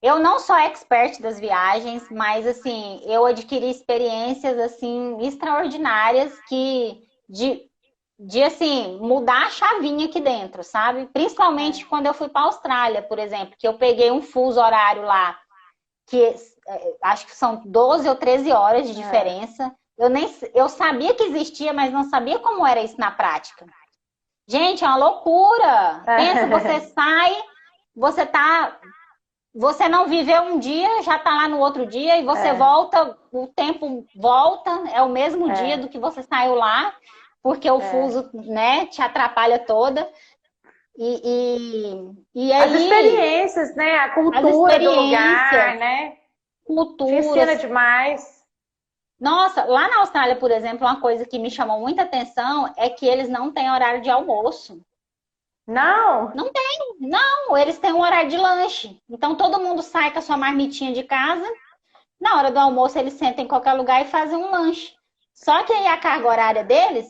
Eu não sou expert das viagens, mas assim, eu adquiri experiências assim extraordinárias de assim, mudar a chavinha aqui dentro, sabe? Principalmente quando eu fui para a Austrália, por exemplo, que eu peguei um fuso horário lá, que acho que são 12 ou 13 horas de diferença. Eu sabia que existia, mas não sabia como era isso na prática. Gente, é uma loucura. Pensa, você sai, você não viveu um dia, já tá lá no outro dia, e você volta, o tempo volta, é o mesmo dia do que você saiu lá, porque o fuso, né, te atrapalha toda. E aí, as experiências, né? A cultura do lugar, né? Cultura. Ensina demais. Nossa, lá na Austrália, por exemplo, uma coisa que me chamou muita atenção é que eles não têm horário de almoço. Não? Não tem, não. Eles têm um horário de lanche. Então, todo mundo sai com a sua marmitinha de casa. Na hora do almoço, eles sentam em qualquer lugar e fazem um lanche. Só que aí a carga horária deles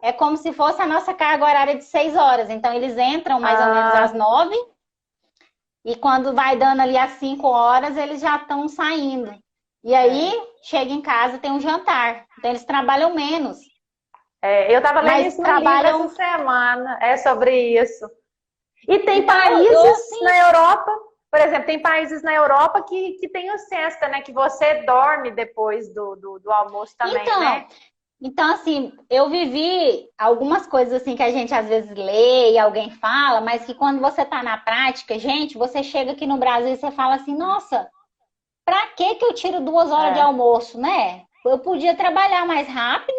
é como se fosse a nossa carga horária de 6 horas. Então, eles entram mais ou menos às 9. E quando vai dando ali às 5 horas, eles já estão saindo. E aí, chega em casa, tem um jantar. Então, eles trabalham menos. Eu estava lendo isso no livro essa semana. É sobre isso. E tem países na Europa, por exemplo, tem países na Europa que tem o siesta, né? Que você dorme depois do almoço também, né? Então, assim, eu vivi algumas coisas assim que a gente às vezes lê e alguém fala, mas que quando você tá na prática, gente, você chega aqui no Brasil e você fala assim, nossa, pra que eu tiro 2 horas de almoço, né? Eu podia trabalhar mais rápido,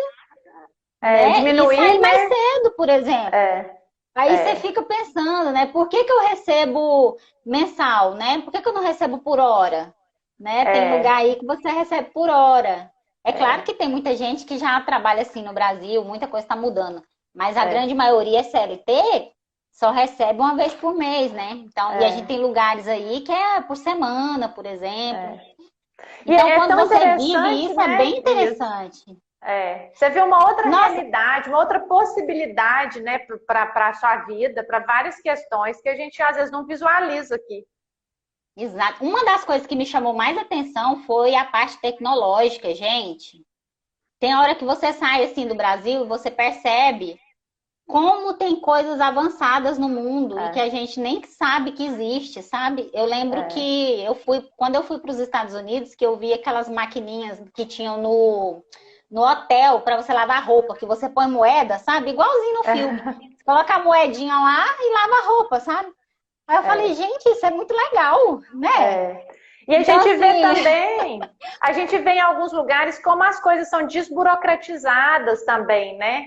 né? Diminuir, e sair mais né? cedo, por exemplo. Aí você fica pensando, né? Por que eu recebo mensal, né? Por que eu não recebo por hora? Né? Tem lugar aí que você recebe por hora. É claro que tem muita gente que já trabalha assim no Brasil, muita coisa está mudando. Mas a É, grande maioria CLT só recebe uma vez por mês, né? Então, e a gente é, tem lugares aí que é por semana, por exemplo. é. E Então, é quando tão você vive interessante, isso, é né? bem Isso. interessante. É. Você vê uma outra Nossa, realidade, uma outra possibilidade, né, para a sua vida, para várias questões que a gente às vezes não visualiza aqui. exato. Uma das coisas que me chamou mais atenção foi a parte tecnológica, gente. Tem hora que você sai assim do Brasil e você percebe como tem coisas avançadas no mundo e que É, a gente nem sabe que existe, sabe? Eu lembro é, que quando eu fui para os Estados Unidos, que eu vi aquelas maquininhas que tinham no hotel para você lavar roupa, que você põe moeda, sabe? Igualzinho no filme. Você coloca a moedinha lá e lava a roupa, sabe? Aí eu falei, é, gente, isso é muito legal, né? é. E a Então, gente vê assim, também, a gente vê em alguns lugares como as coisas são desburocratizadas também, né?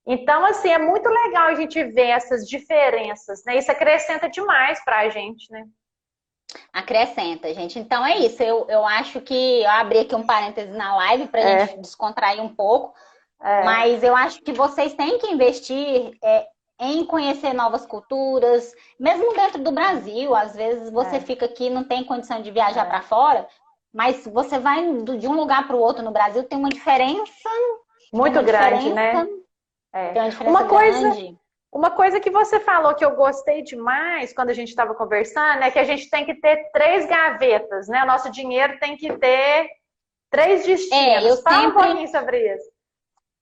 Então, assim, é muito legal a gente ver essas diferenças, né? Isso acrescenta demais para a gente, né? acrescenta, gente. Então é isso. Eu acho que eu abri aqui um parêntese na live para a gente É, descontrair um pouco. é, Mas eu acho que vocês têm que investir em conhecer novas culturas, mesmo dentro do Brasil. Às vezes você é, fica aqui e não tem condição de viajar para é. fora, mas você vai de um lugar para o outro no Brasil, tem Muito uma grande, diferença, né? É. tem uma diferença grande. Uma coisa que você falou que eu gostei demais quando a gente estava conversando é que a gente tem que ter três gavetas, né? O nosso dinheiro tem que ter três É, destinos. Fala um pouquinho sobre isso.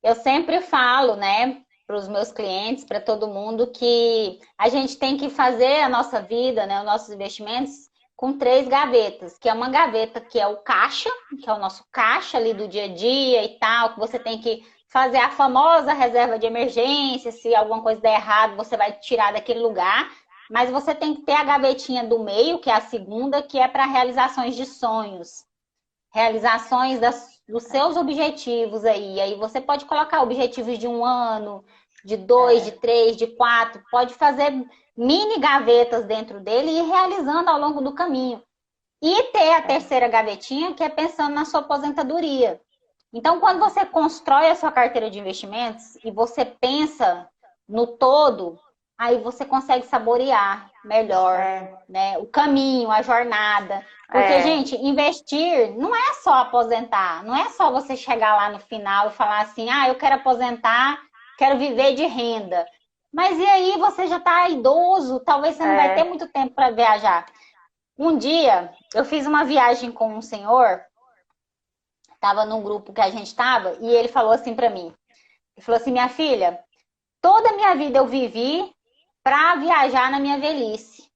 eu sempre falo, né, para os meus clientes, para todo mundo, que a gente tem que fazer a nossa vida, né, os nossos investimentos com três gavetas, que é uma gaveta que é o caixa, que é o nosso caixa ali do dia a dia e tal, que você tem que fazer a famosa reserva de emergência, se alguma coisa der errado, você vai tirar daquele lugar, mas você tem que ter a gavetinha do meio, que é a segunda, que é para realizações de sonhos, realizações dos seus objetivos aí. Aí você pode colocar objetivos de um ano, de dois, de É, três, de quatro, pode fazer mini gavetas dentro dele e ir realizando ao longo do caminho. E ter a é, terceira gavetinha, que é pensando na sua aposentadoria. Então, quando você constrói a sua carteira de investimentos e você pensa no todo, aí você consegue saborear melhor, é, né, o caminho, a jornada. Porque, é, gente, investir não é só aposentar, não é só você chegar lá no final e falar assim, ah, eu quero aposentar, quero viver de renda. Mas e aí, você já está idoso, talvez você não vai ter é. muito tempo para viajar. Um dia, eu fiz uma viagem com um senhor, estava num grupo que a gente estava, e ele falou assim para mim, ele falou assim, minha filha, toda a minha vida eu vivi para viajar na minha velhice.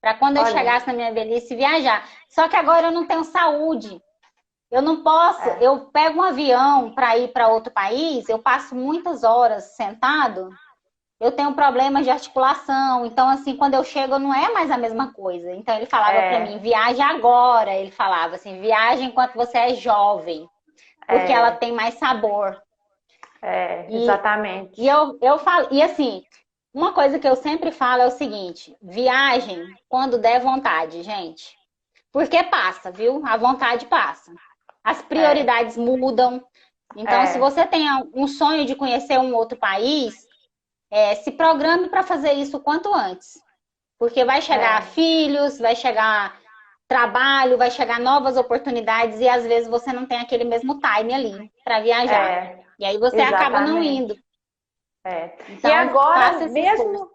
Para quando eu Olha, chegasse na minha velhice viajar. Só que agora eu não tenho saúde. Eu não posso, é, eu pego um avião para ir para outro país, eu passo muitas horas sentado, eu tenho problemas de articulação, então assim, quando eu chego não é mais a mesma coisa. Então ele falava para mim, é, viaje agora, ele falava assim, viaje enquanto você é jovem, porque ela é, tem mais sabor. E, exatamente. eu falo, e assim, uma coisa que eu sempre falo é o seguinte, viagem quando der vontade, gente. Porque passa, viu? A vontade passa. As É, prioridades mudam. Então, se é, você tem um sonho de conhecer um outro país, se programe para fazer isso o quanto antes. Porque vai chegar é, filhos, vai chegar trabalho, vai chegar novas oportunidades e às vezes você não tem aquele mesmo time ali para viajar. é, E aí você acaba não exatamente. indo. É. E Então, agora faça esse esforço. mesmo,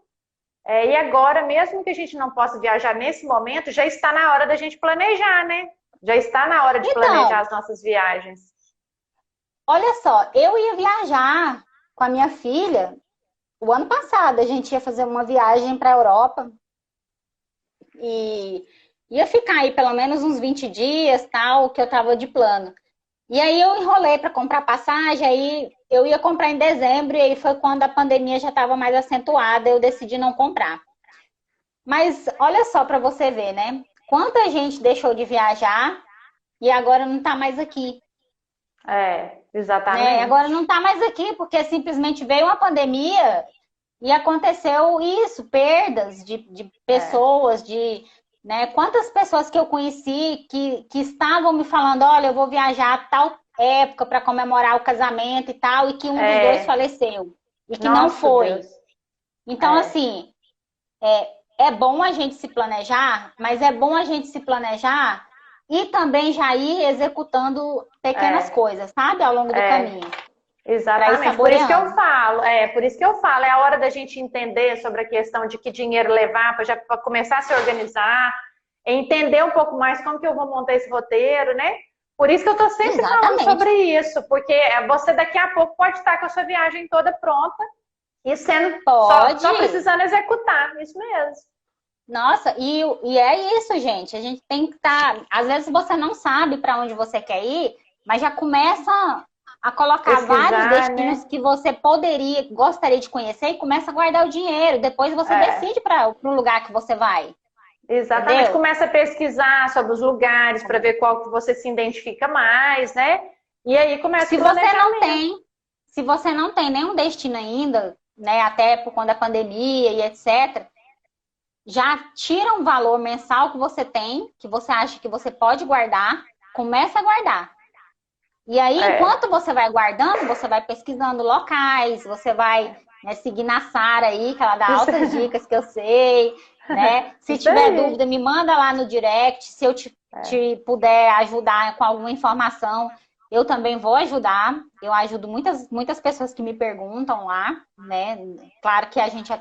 e agora mesmo que a gente não possa viajar nesse momento, já está na hora da gente planejar, né? Já está na hora de planejar Então, as nossas viagens. olha só, eu ia viajar com a minha filha o ano passado. A gente ia fazer uma viagem para a Europa e ia ficar aí pelo menos uns 20 dias, tal, que eu tava de plano. E aí eu enrolei para comprar passagem, aí eu ia comprar em dezembro e aí foi quando a pandemia já estava mais acentuada, eu decidi não comprar. Mas olha só para você ver, né? Quanta gente deixou de viajar e agora não está mais aqui, É, né? Agora exatamente. não está mais aqui porque simplesmente veio uma pandemia e aconteceu isso, perdas de É, pessoas, né? Quantas pessoas que eu conheci que estavam me falando, olha, eu vou viajar tal época para comemorar o casamento e tal, e que um dos dois faleceu. E que não Nossa, foi. Deus. Então, assim, é bom a gente se planejar, mas é bom a gente se planejar e também já ir executando pequenas coisas, sabe? Ao longo do caminho. Exatamente, por isso que eu falo, por isso que eu falo, é a hora da gente entender sobre a questão de que dinheiro levar, para começar a se organizar, entender um pouco mais como que eu vou montar esse roteiro, né? Por isso que eu tô sempre falando sobre isso, porque você daqui a pouco pode estar com a sua viagem toda pronta e sendo só precisando executar, isso mesmo. Nossa, e é isso, gente. A gente tem que estar. Às vezes você não sabe para onde você quer ir, mas já começa a colocar vários destinos que você gostaria de conhecer e começa a guardar o dinheiro. Depois você decide para o lugar que você vai. Exatamente, entendeu? Começa a pesquisar sobre os lugares para ver qual que você se identifica mais, né? E aí começa se você não tem nenhum destino ainda, né? Até por conta da pandemia e etc. Já tira um valor mensal que você tem, que você acha que você pode guardar, começa a guardar. E aí, enquanto você vai guardando, você vai pesquisando locais, você vai seguir na Sara aí, que ela dá altas dicas que eu sei, né? Se tiver dúvida, me manda lá no direct, se eu te puder ajudar com alguma informação, eu também vou ajudar. Eu ajudo muitas pessoas que me perguntam lá, né? Claro que a gente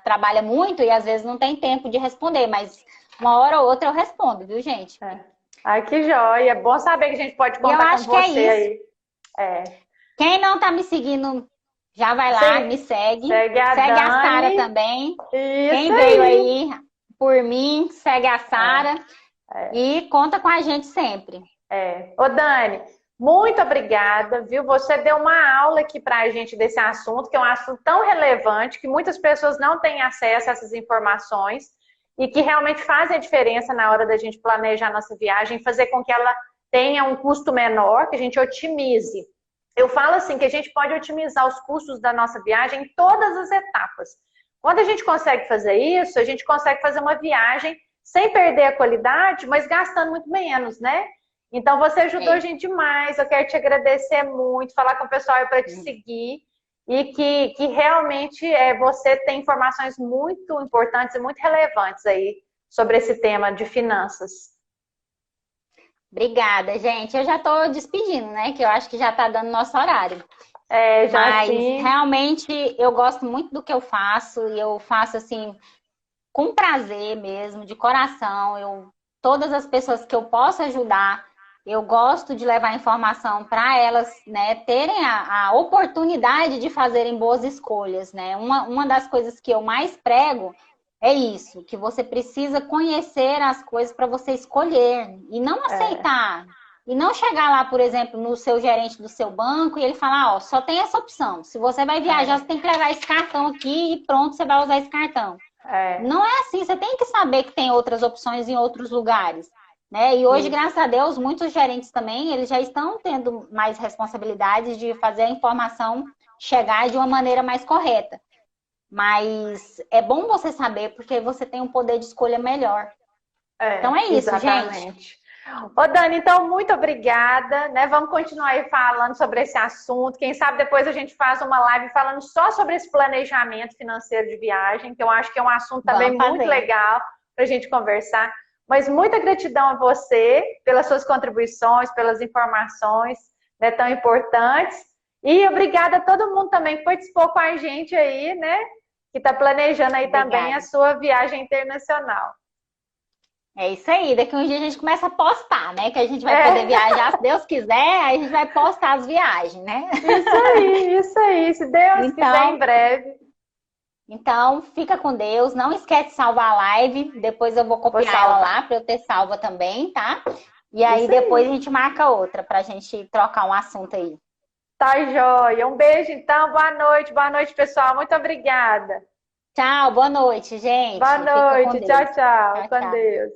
trabalha muito e às vezes não tem tempo de responder, mas uma hora ou outra eu respondo, viu, gente? Ai, que joia. É bom saber que a gente pode contar com você aí. Quem não tá me seguindo, já vai lá, me segue. Segue a Sara também. Quem veio aí por mim, segue a Sara. E conta com a gente sempre. Ô, Dani, muito obrigada, viu? Você deu uma aula aqui pra gente desse assunto, que é um assunto tão relevante, que muitas pessoas não têm acesso a essas informações e que realmente fazem a diferença na hora da gente planejar a nossa viagem, fazer com que ela tenha um custo menor, que a gente otimize. Eu falo assim, que a gente pode otimizar os custos da nossa viagem em todas as etapas. Quando a gente consegue fazer isso, a gente consegue fazer uma viagem sem perder a qualidade, mas gastando muito menos, né? Então, você ajudou a gente demais. Eu quero te agradecer muito, falar com o pessoal para te seguir e que realmente você tem informações muito importantes e muito relevantes aí sobre esse tema de finanças. Obrigada, gente. Eu já estou despedindo, né? Que eu acho que já está dando nosso horário. Mas realmente eu gosto muito do que eu faço e eu faço assim com prazer mesmo, de coração. Todas as pessoas que eu posso ajudar, eu gosto de levar informação para elas, né, terem a oportunidade de fazerem boas escolhas, né? Uma das coisas que eu mais prego é isso, que você precisa conhecer as coisas para você escolher e não aceitar. E não chegar lá, por exemplo, no seu gerente do seu banco e ele falar, só tem essa opção. Se você vai viajar, você tem que levar esse cartão aqui e pronto, você vai usar esse cartão. Não é assim, você tem que saber que tem outras opções em outros lugares. Né? E hoje, graças a Deus, muitos gerentes também, eles já estão tendo mais responsabilidade de fazer a informação chegar de uma maneira mais correta. Mas é bom você saber, porque você tem um poder de escolha melhor. Então é isso, gente. Ô, Dani, então, muito obrigada, né? Vamos continuar aí falando sobre esse assunto. Quem sabe depois a gente faz uma live falando só sobre esse planejamento financeiro de viagem, que eu acho que é um assunto também muito legal para a gente conversar. Mas muita gratidão a você pelas suas contribuições, pelas informações, né, tão importantes. E obrigada a todo mundo também que participou com a gente aí, né? Que está planejando aí também a sua viagem internacional. É isso aí. Daqui uns dias a gente começa a postar, né? Que a gente vai poder viajar, se Deus quiser, aí a gente vai postar as viagens, né? Isso aí. Se Deus quiser, em breve. Então, fica com Deus. Não esquece de salvar a live. Depois eu vou copiar ela lá para eu ter salva também, tá? E aí depois a gente marca outra pra gente trocar um assunto aí. Tá joia. Um beijo, então. Boa noite, pessoal. Muito obrigada. Tchau, boa noite, gente. Boa noite. Tchau, tchau. Com Deus.